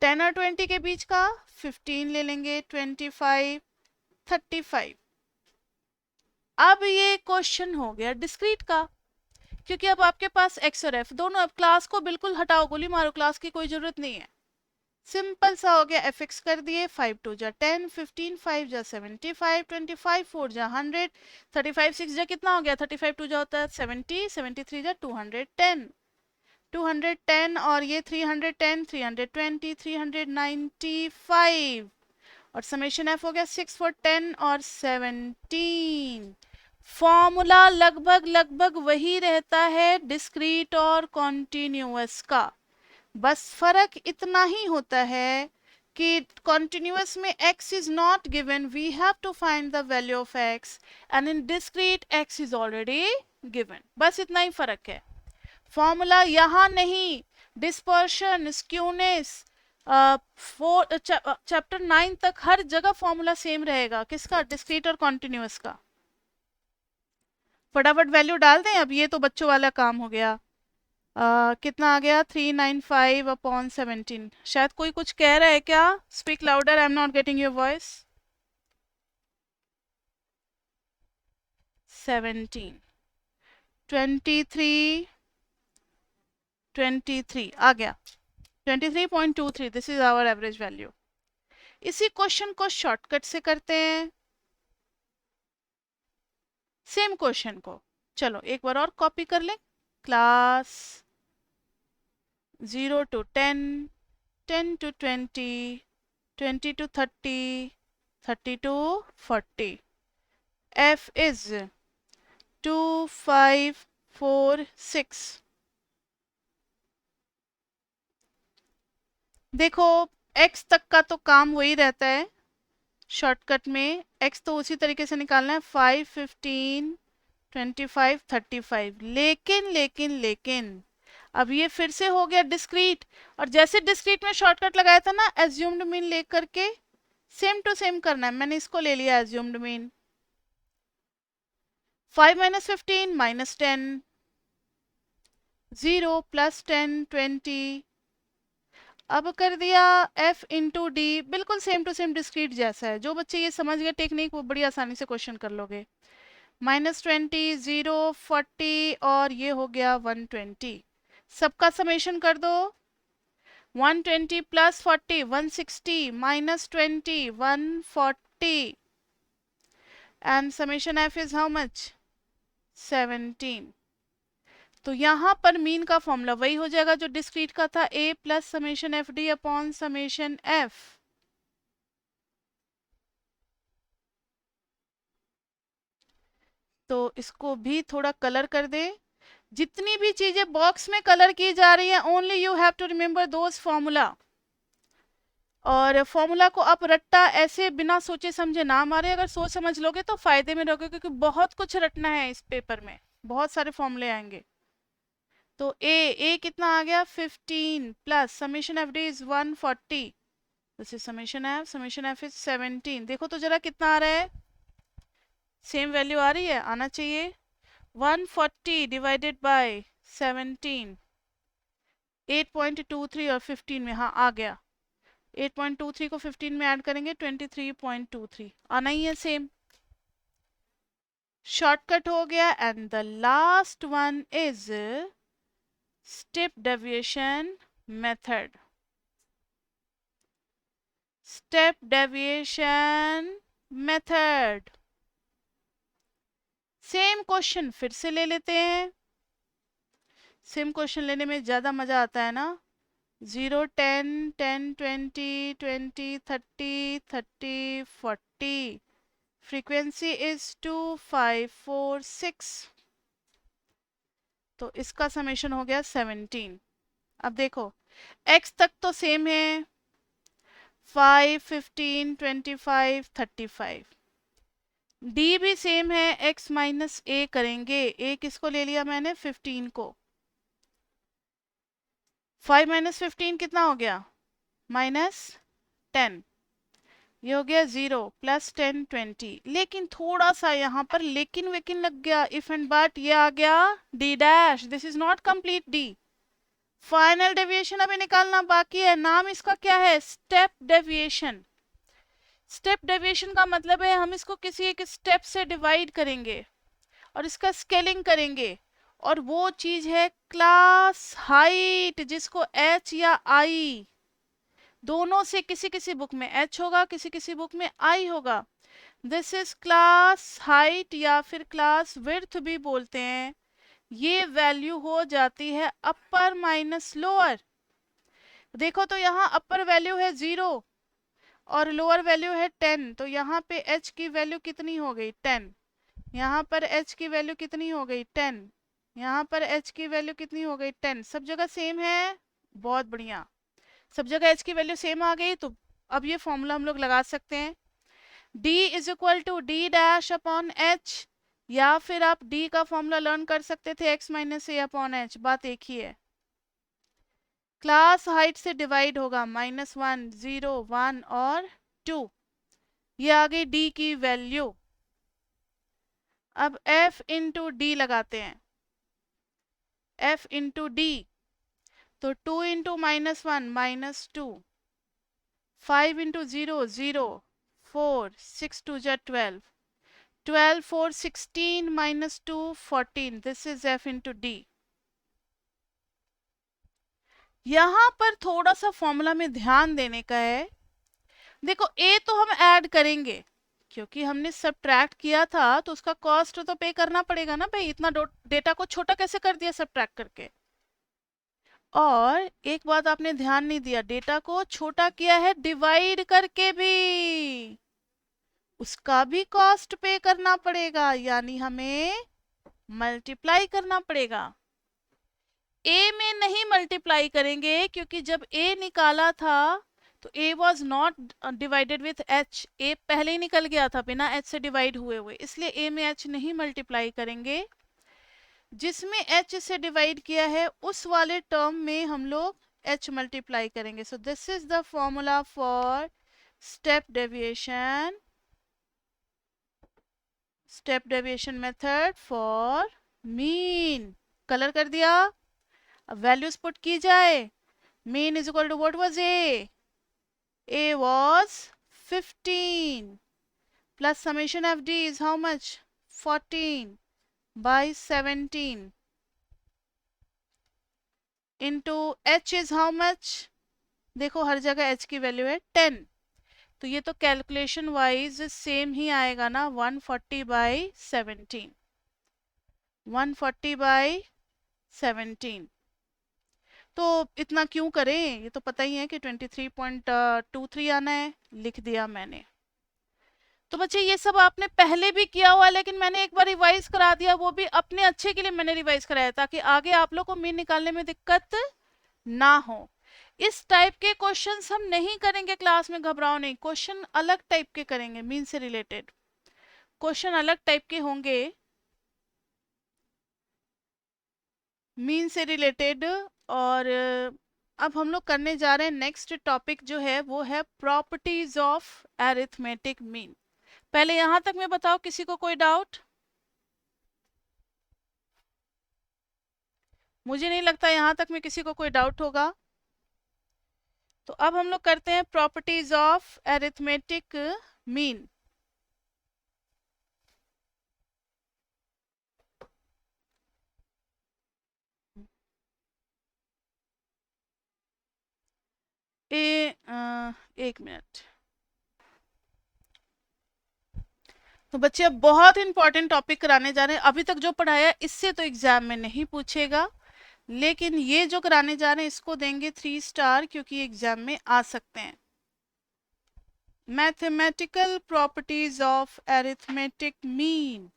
10 और 20 के बीच का 15 ले लेंगे, 25, 35। अब ये क्वेश्चन हो गया डिस्क्रीट का, क्योंकि अब आपके पास x और f दोनों, अब क्लास को बिल्कुल हटाओ, गोली मारो, क्लास की कोई जरूरत नहीं है। सिंपल सा हो गया, fx कर दिए, 5 2 जा 10, 15 5 जा 75, 25 4 जा 100, 35 6 जा कितना हो गया, 35 2 जा होता है 70, 73 जा 210, 210 और ये 310, 320, 395 और समेशन f हो गया 6 4 10 और 17। फॉर्मूला लगभग लगभग वही रहता है डिस्क्रीट और कॉन्टिन्यूअस का, बस फर्क इतना ही होता है कि कॉन्टिन्यूअस में x is not given, we have to find the value of x, and in discrete x is already given, बस इतना ही फर्क है। फॉर्मूला यहाँ नहीं, डिस्पर्शन, स्क्यूनेस, चैप्टर 9 तक हर जगह फॉर्मूला सेम रहेगा, किसका, डिस्क्रीट और कॉन्टिन्यूअस का। फटाफट वैल्यू डाल दें, अब ये तो बच्चों वाला काम हो गया। कितना आ गया, 395 अपॉन 17। शायद कोई कुछ कह रहा है क्या? Speak louder, I am not getting your voice. 17, 23, 23 आ गया, 23.23, this is our average value. इसी क्वेश्चन को शॉर्टकट से करते हैं, सेम क्वेश्चन को, चलो एक बार और कॉपी कर लें। Class 0 to 10, 10 to 20, 20 to 30, 30 to 40। F is 2546। देखो x तक का तो काम वही रहता है शॉर्टकट में, x तो उसी तरीके से निकालना है 5, 15, 25, 35। लेकिन अब ये फिर से हो गया डिस्क्रीट, और जैसे डिस्क्रीट में शॉर्टकट लगाया था ना एज्यूम्ड मीन लेकर के, सेम टू सेम करना है। मैंने इसको ले लिया assumed mean. 5 minus 15 minus 10, 0 plus 10 20। अब कर दिया f इंटू डी, बिल्कुल सेम टू सेम डिस्क्रीट जैसा है। जो बच्चे ये समझ गए टेक्निक वो बड़ी आसानी से क्वेश्चन कर लोगे। -20, 0, 40 और ये हो गया 120। सबका समेशन कर दो। 120 plus 40 160 minus 20 140 and summation f is how much 17। तो यहाँ पर मीन का फॉर्मूला वही हो जाएगा जो डिस्क्रीट का था, a plus summation F D upon summation f। तो इसको भी थोड़ा कलर कर दे। जितनी भी चीजें बॉक्स में कलर की जा रही हैं only you have to remember those formula. और फॉर्मूला को आप रट्टा ऐसे बिना सोचे समझे ना मारे, अगर सोच समझ लोगे तो फायदे में रहोगे, क्योंकि बहुत कुछ रटना है इस पेपर में, बहुत सारे फॉर्मूले आएंगे। तो a कितना आ गया 15 plus summation F D is 140, this is summation F is 17। देखो तो जरा कितना आ रहा है, सेम वैल्यू आ रही है, आना चाहिए। 140 डिवाइडेड बाय 17, 8.23 और 15 में, हाँ आ गया। 8.23 को 15 में ऐड करेंगे 23.23, आना ही है सेम। शॉर्टकट हो गया। And the last one is step deviation method. Step deviation method, same question फिर से ले लेते हैं। सेम क्वेश्चन लेने में ज्यादा मजा आता है ना। 0, 10, 10, 20, 20, 30, 30, 40। Frequency is 2546। तो इसका समेशन हो गया 17। अब देखो x तक तो सेम है 5, 15, 25, 35। d भी सेम है, x माइनस a करेंगे। a किसको ले लिया मैंने 15 को। 5 माइनस 15 कितना हो गया -10, ये हो गया 0 प्लस 10 20। लेकिन थोड़ा सा यहाँ पर लेकिन वेकिन लग गया, इफ एंड बट, ये आ गया d dash, this is not complete d। Final deviation अभी निकालना बाकी है, नाम इसका क्या है स्टेप डेविएशन। स्टेप डेविएशन का मतलब है हम इसको किसी एक स्टेप से डिवाइड करेंगे और इसका स्केलिंग करेंगे, और वो चीज है क्लास हाइट, जिसको h या i, दोनों से किसी किसी बुक में h होगा, किसी किसी बुक में i होगा। दिस इज क्लास हाइट या फिर क्लास विड्थ भी बोलते हैं। ये वैल्यू हो जाती है अपर माइनस लोअर। देखो तो यहाँ अपर वैल्यू है 0 और लोअर वैल्यू है 10, तो यहाँ पे h की वैल्यू कितनी हो गई 10, यहाँ पर h की वैल्यू कितनी हो गई 10, यहाँ पर h की वैल्यू कितनी हो गई 10। सब जगह सेम है, बहुत बढ़िया, सब जगह h की वैल्यू सेम आ गई। तो अब ये फॉर्मूला हम लोग लगा सकते हैं, d is equal to D dash upon h, या फिर आप d का फॉर्मूला लर्न कर सकते थे x माइनस ए अपॉन h, बात एक ही है। क्लास हाइट से डिवाइड होगा -1, 0, 1 और 2, ये आ गई d की वैल्यू। अब f इंटू डी लगाते हैं, f इंटू डी, तो 2 इंटू -1 -2, 5 इंटू 0 0, 4, 6 2 जा 12, 12 4 16 -2 14, this is f into D. यहां पर थोड़ा सा फॉर्मूला में ध्यान देने का है। देखो a तो हम ऐड करेंगे, क्योंकि हमने सब्ट्रैक्ट किया था तो उसका कॉस्ट तो पे करना पड़ेगा ना भाई, इतना डेटा को छोटा कैसे कर दिया सब्ट्रैक्ट करके। और एक बात आपने ध्यान नहीं दिया, डेटा को छोटा किया है डिवाइड करके भी। उसका भी कॉस्ट पे करना पड़ेगा, यानी हमें मल्टीप्लाई करना पड़ेगा। ए में नहीं मल्टीप्लाई करेंगे, क्योंकि जब ए निकाला था तो A was not divided with H, A पहले ही निकल गया था बिना एच से डिवाइड हुए हुए, इसलिए ए में एच नहीं मल्टीप्लाई करेंगे। जिसमें एच से डिवाइड किया है उस वाले टर्म में हम लोग एच मल्टीप्लाई करेंगे। So this is the formula for step deviation, step deviation method for mean. Colour कर दिया। अब वैल्यूज पुट की जाए। Mean is equal to what was A? A was 15 plus summation F D is how much? 14 by 17 into h is how much? देखो हर जगह h की वैल्यू है 10, तो ये तो कैलकुलेशन वाइज सेम ही आएगा ना, 140 बाई 17, 140 बाई 17। तो इतना क्यों करें, ये तो पता ही है कि 23.23 आना है, लिख दिया मैंने। तो बच्चे ये सब आपने पहले भी किया हुआ है, लेकिन मैंने एक बार रिवाइज करा दिया, वो भी अपने अच्छे के लिए मैंने रिवाइज कराया ताकि आगे आप लोग को मीन निकालने में दिक्कत ना हो। इस टाइप के क्वेश्चंस हम नहीं करेंगे क्लास में, घबराओ नहीं। क्वेश्चन अलग टाइप के करेंगे, मीन से रिलेटेड क्वेश्चन अलग टाइप के होंगे, मीन से रिलेटेड। और अब हम लोग करने जा रहे हैं नेक्स्ट टॉपिक जो है वो है प्रॉपर्टीज ऑफ एरिथमेटिक मीन। पहले यहां तक में बताओ, किसी को कोई डाउट? मुझे नहीं लगता यहां तक में किसी को कोई डाउट होगा। तो अब हम लोग करते हैं प्रॉपर्टीज ऑफ एरिथमेटिक मीन। एक मिनट। तो बच्चे अब बहुत इंपॉर्टेंट टॉपिक कराने जा रहे हैं। अभी तक जो पढ़ाया इससे तो एग्जाम में नहीं पूछेगा, लेकिन ये जो कराने जा रहे हैं इसको देंगे 3 स्टार, क्योंकि एग्जाम में आ सकते हैं। Mathematical properties of arithmetic mean.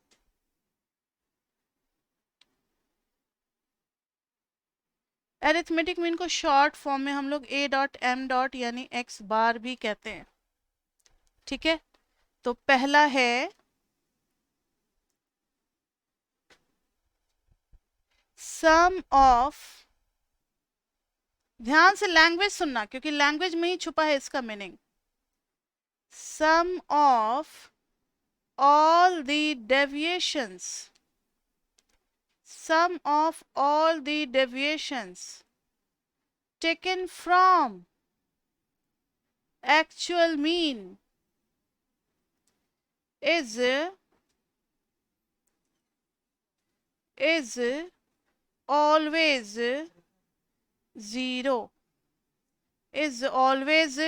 Arithmetic mean को शॉर्ट फॉर्म में हम लोग ए डॉट एम डॉट यानी एक्स बार भी कहते हैं। ठीक है, तो पहला है सम ऑफ, ध्यान से लैंग्वेज सुनना क्योंकि लैंग्वेज में ही छुपा है इसका meaning. Sum of all the deviations, sum of all the deviations taken from actual mean is always 0, is always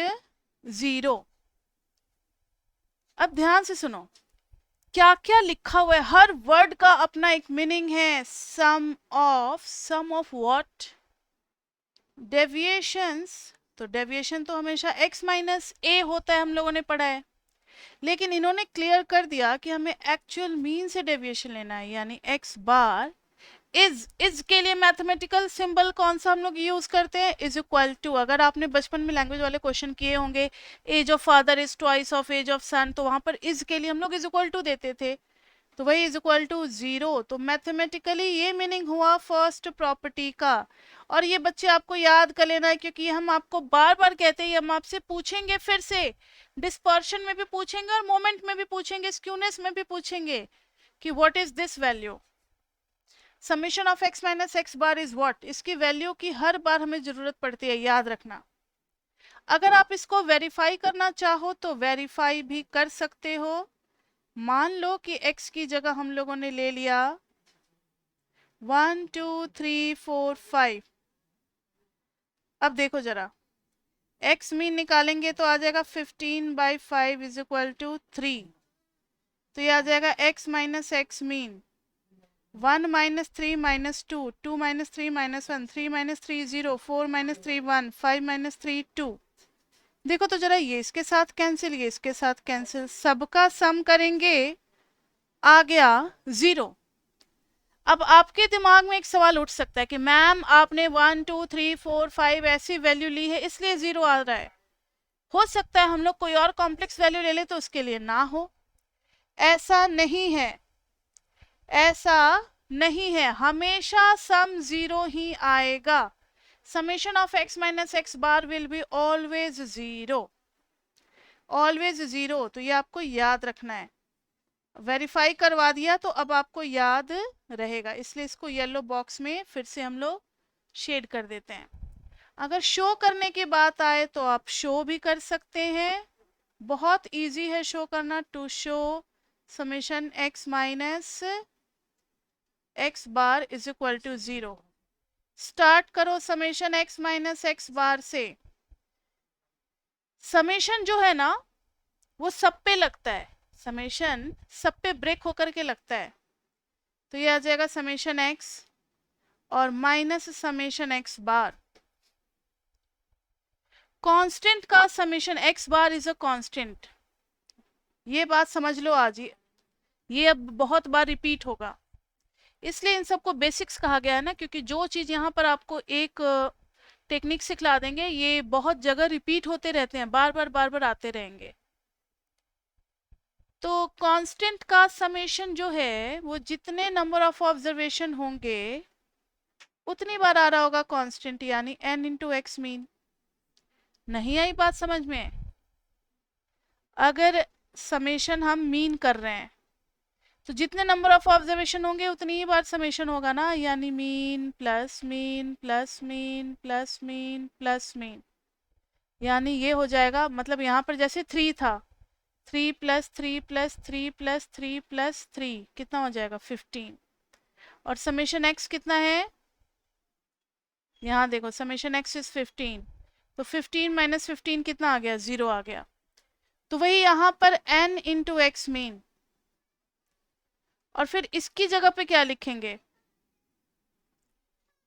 0। अब ध्यान से सुनो क्या क्या लिखा हुआ है, हर वर्ड का अपना एक मीनिंग है। Sum of what? डेविएशंस। तो डेविएशन तो हमेशा x माइनस ए होता है, हम लोगों ने पढ़ा है, लेकिन इन्होंने क्लियर कर दिया कि हमें एक्चुअल मीन से डेविएशन लेना है, यानी x बार इज के लिए मैथमेटिकल सिंबल कौन सा हम लोग यूज करते हैं? Is equal to. अगर आपने बचपन में लैंग्वेज वाले क्वेश्चन किए होंगे, age of father is twice of age of son, तो वहां पर इज के लिए हम लोग इज इक्वल टू देते थे, तो वही इज इक्वल टू 0। तो मैथमेटिकली ये मीनिंग हुआ फर्स्ट प्रॉपर्टी का। और ये बच्चे आपको याद कर लेना है, क्योंकि हम आपको बार बार कहते हैं, हम आपसे पूछेंगे फिर से, डिस्पर्शन में भी पूछेंगे और मोमेंट में भी पूछेंगे, स्क्यूनेस में भी पूछेंगे कि what is this value. Summation of x minus X bar is what? इसकी वैल्यू की हर बार हमें जरूरत पड़ती है, याद रखना। अगर आप इसको वेरीफाई करना चाहो तो वेरीफाई भी कर सकते हो। मान लो कि x की जगह हम लोगों ने ले लिया 1 2 3 4 5। अब देखो जरा, x मीन निकालेंगे तो आ जाएगा 15 बाई 5 इज इक्वल टू 3। तो ये आ जाएगा x minus X mean 1 minus 3 minus 2, 2 minus 3 minus 1, 3 minus 3 0, 4 minus 3 1, 5 minus 3 2। देखो तो जरा, ये इसके साथ कैंसिल, ये इसके साथ कैंसिल, सबका सम करेंगे, आ गया 0। अब आपके दिमाग में एक सवाल उठ सकता है कि मैम आपने 1 2 3 4 5 ऐसी वैल्यू ली है इसलिए 0 आ रहा है। हो सकता है हम लोग कोई और कॉम्प्लेक्स वैल्यू ले ले तो उसके लिए ना हो। ऐसा नहीं है, ऐसा नहीं है, हमेशा सम 0 ही आएगा। Summation of x minus X bar will be always 0, always 0। तो ये आपको याद रखना है। वेरीफाई करवा दिया तो अब आपको याद रहेगा, इसलिए इसको येलो बॉक्स में फिर से हम लोग शेड कर देते हैं। अगर शो करने की बात आए तो आप शो भी कर सकते हैं, बहुत इजी है शो करना। To show summation x minus X bar is equal to 0। Start करो summation x minus X bar से। समेशन जो है ना वो सब पे लगता है, समेशन सब पे ब्रेक होकर के लगता है। तो ये आ जाएगा समेशन x और माइनस समेशन x बार। कांस्टेंट का summation x bar is a constant, ये बात समझ लो आज ही, ये अब बहुत बार रिपीट होगा, इसलिए इन सबको बेसिक्स कहा गया है ना, क्योंकि जो चीज यहाँ पर आपको एक टेक्निक सिखला देंगे ये बहुत जगह रिपीट होते रहते हैं, बार बार आते रहेंगे। तो कांस्टेंट का समेशन जो है वो जितने नंबर ऑफ ऑब्जर्वेशन होंगे उतनी बार आ रहा होगा कांस्टेंट, यानी n इंटू एक्स मीन। नहीं आई बात समझ में? अगर समेशन हम मीन कर रहे हैं तो जितने नंबर ऑफ ऑब्जर्वेशन होंगे उतनी ही बार समेशन होगा ना, यानी mean plus mean plus mean plus mean plus mean, यानी ये हो जाएगा। मतलब यहाँ पर जैसे 3 था, 3 प्लस 3 प्लस 3 प्लस 3 प्लस 3 कितना हो जाएगा 15। और समेशन x कितना है, यहाँ देखो समेशन x इज 15, तो 15 माइनस 15 कितना आ गया, 0 आ गया। तो वही यहाँ पर n इंटू एक्स मीन, और फिर इसकी जगह पे क्या लिखेंगे,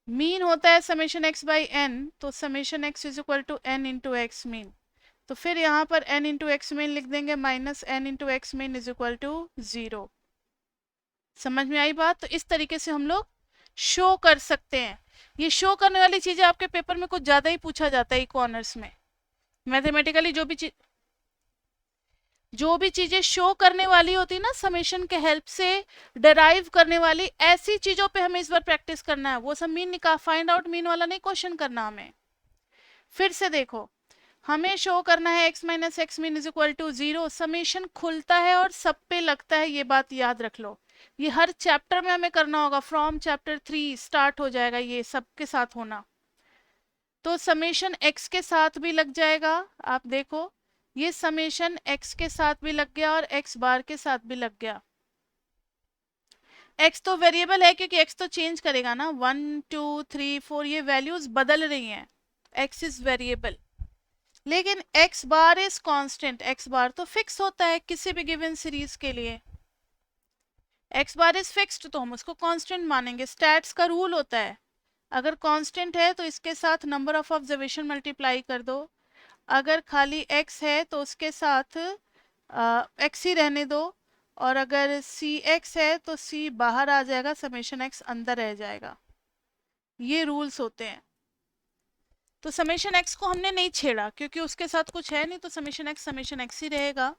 मीन होता है समेशन x बाई n, तो summation x is equal to n into X mean. तो फिर यहाँ पर n इंटू एक्स मीन लिख देंगे, minus n into X mean is equal to 0। समझ में आई बात? तो इस तरीके से हम लोग शो कर सकते हैं। ये शो करने वाली चीजें आपके पेपर में कुछ ज्यादा ही पूछा जाता है कॉर्नर्स में। मैथमेटिकली जो भी चीजें शो करने वाली होती है ना, समेशन के हेल्प से डराइव करने वाली, ऐसी चीजों पे हमें इस बार प्रैक्टिस करना है। वो सब मीन निकाल, फाइंड आउट मीन वाला नहीं क्वेश्चन करना हमें। फिर से देखो, हमें शो करना है x minus X mean is equal to 0। Summation खुलता है और सब पे लगता है, ये बात याद रख लो। ये हर चैप्टर में हमें करना होगा, फ्रॉम चैप्टर 3 स्टार्ट हो जाएगा ये सबके साथ होना। तो समेशन x के साथ भी लग जाएगा, आप देखो ये समेशन x के साथ भी लग गया और x बार के साथ भी लग गया। x तो वेरिएबल है क्योंकि x तो चेंज करेगा ना, 1 2 3 4 ये वैल्यूज बदल रही हैं, x इज वेरिएबल। लेकिन x bar is constant, x बार तो फिक्स होता है किसी भी गिवन सीरीज के लिए। x बार इज फिक्स्ड तो हम उसको कांस्टेंट मानेंगे। स्टैट्स का रूल होता है, अगर कांस्टेंट है तो इसके साथ नंबर ऑफ ऑब्जर्वेशन मल्टीप्लाई कर दो, अगर खाली x है तो उसके साथ x ही रहने दो, और अगर सी एक्स है तो c बाहर आ जाएगा, समेशन x अंदर रह जाएगा। ये रूल्स होते हैं। तो समेशन x को हमने नहीं छेड़ा क्योंकि उसके साथ कुछ है नहीं, तो समेशन x ही रहेगा।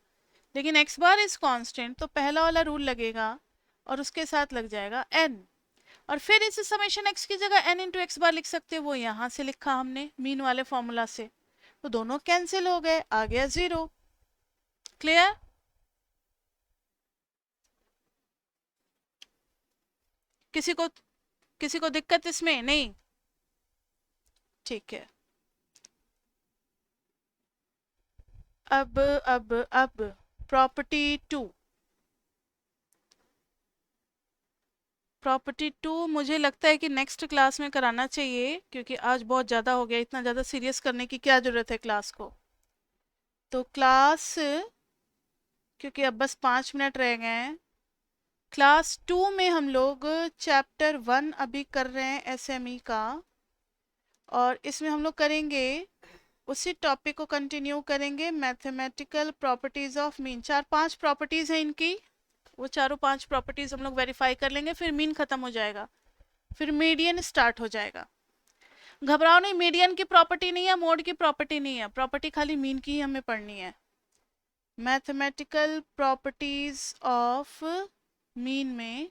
लेकिन x बार इज कांस्टेंट तो पहला वाला रूल लगेगा और उसके साथ लग जाएगा n। और फिर इस समेशन x की जगह n इंटू एक्स बार लिख सकते हैं, वो यहाँ से लिखा हमने मीन वाले फॉर्मूला से, तो दोनों कैंसिल हो गए, आ गया 0। क्लियर? किसी को दिक्कत इसमें नहीं? ठीक है। अब प्रॉपर्टी 2, प्रॉपर्टी 2 मुझे लगता है कि नेक्स्ट क्लास में कराना चाहिए, क्योंकि आज बहुत ज़्यादा हो गया, इतना ज़्यादा सीरियस करने की क्या ज़रूरत है क्लास को। तो क्लास, क्योंकि अब बस 5 मिनट रह गए हैं, क्लास 2 में हम लोग चैप्टर 1 अभी कर रहे हैं SME का, और इसमें हम लोग करेंगे उसी टॉपिक को कंटिन्यू करेंगे, mathematical properties of mean. 4-5 properties हैं इनकी, वो चारों 5 प्रॉपर्टीज हम लोग वेरीफाई कर लेंगे, फिर मीन खत्म हो जाएगा, फिर मीडियन स्टार्ट हो जाएगा। घबराओ नहीं, मीडियन की प्रॉपर्टी नहीं है, मोड की प्रॉपर्टी नहीं है, प्रॉपर्टी खाली मीन की ही हमें पढ़नी है। मैथमेटिकल प्रॉपर्टीज ऑफ मीन में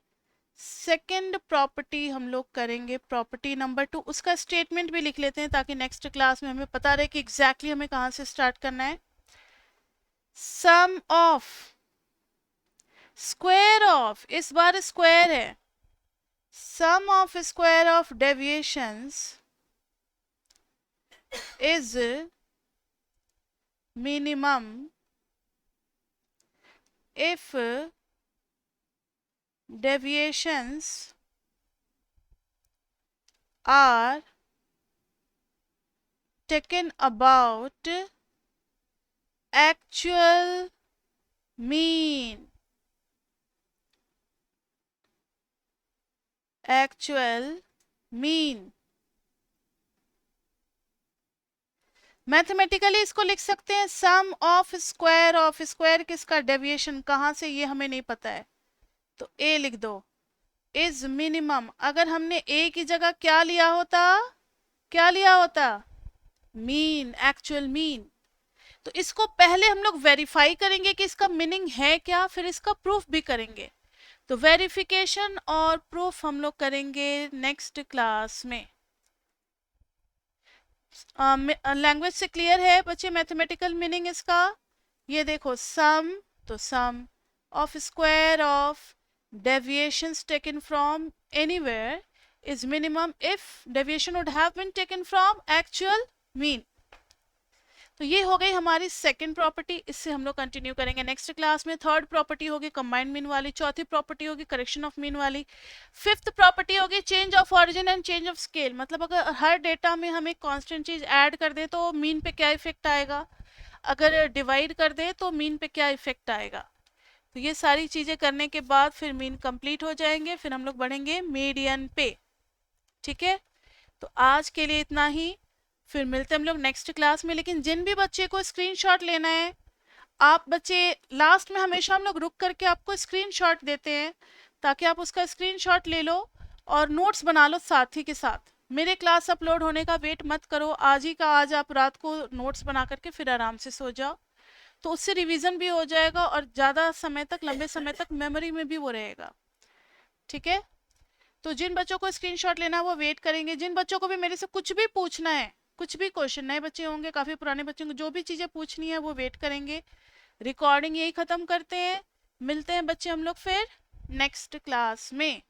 सेकेंड प्रॉपर्टी हम लोग करेंगे प्रॉपर्टी नंबर 2। उसका स्टेटमेंट भी लिख लेते हैं ताकि नेक्स्ट क्लास में हमें पता रहे कि एग्जैक्टली हमें कहां से स्टार्ट करना है। सम ऑफ, स्क्वायर ऑफ, इस बार स्क्वायर है, sum of square of deviations is minimum if deviations are taken about actual mean, actual mean। Mathematically इसको लिख सकते हैं सम ऑफ स्क्वायर किसका, डेविएशन कहां से, ये हमें नहीं पता है, तो ए लिख दो, इज मिनिमम। अगर हमने ए की जगह क्या लिया होता, क्या लिया होता, मीन, एक्चुअल मीन। तो इसको पहले हम लोग वेरीफाई करेंगे कि इसका मीनिंग है क्या, फिर इसका प्रूफ भी करेंगे। तो वेरिफिकेशन और प्रूफ हम लोग करेंगे नेक्स्ट क्लास में। लैंग्वेज से क्लियर है बच्चे मैथमेटिकल मीनिंग इसका? ये देखो, सम, तो sum of square of deviations taken from anywhere is minimum if deviation would have been taken from actual mean। तो ये हो गई हमारी सेकंड प्रॉपर्टी, इससे हम लोग कंटिन्यू करेंगे नेक्स्ट क्लास में। थर्ड प्रॉपर्टी होगी कंबाइंड मीन वाली, चौथी प्रॉपर्टी होगी करेक्शन ऑफ मीन वाली, फिफ्थ प्रॉपर्टी होगी change of origin and change of scale. मतलब अगर हर डेटा में हम एक कांस्टेंट चीज ऐड कर दे तो मीन पे क्या इफेक्ट आएगा, अगर डिवाइड कर दे तो मीन पे क्या इफेक्ट आएगा। तो ये सारी चीजें करने के बाद फिर मीन कंप्लीट हो जाएंगे, फिर हम लोग बढ़ेंगे मीडियन पे। ठीक है, तो आज के लिए इतना ही, फिर मिलते हैं हम लोग नेक्स्ट क्लास में। लेकिन जिन भी बच्चे को स्क्रीनशॉट लेना है, आप बच्चे लास्ट में हमेशा हम लोग रुक करके आपको स्क्रीनशॉट देते हैं ताकि आप उसका स्क्रीनशॉट ले लो और नोट्स बना लो साथ ही के साथ। मेरे क्लास अपलोड होने का वेट मत करो, आज ही का आज आप रात को नोट्स बना करके फिर आराम से सो जाओ, तो उससे रिवीजन भी हो जाएगा और ज़्यादा समय तक, लंबे समय तक मेमोरी में भी वो रहेगा। ठीक है, तो जिन बच्चों को स्क्रीनशॉट लेना है वो वेट करेंगे। जिन बच्चों को भी मेरे से कुछ भी पूछना है, कुछ भी क्वेश्चन, नए बच्चे होंगे, काफ़ी पुराने बच्चों को जो भी चीज़ें पूछनी है वो वेट करेंगे। रिकॉर्डिंग यही ख़त्म करते हैं, मिलते हैं बच्चे हम लोग फिर नेक्स्ट क्लास में।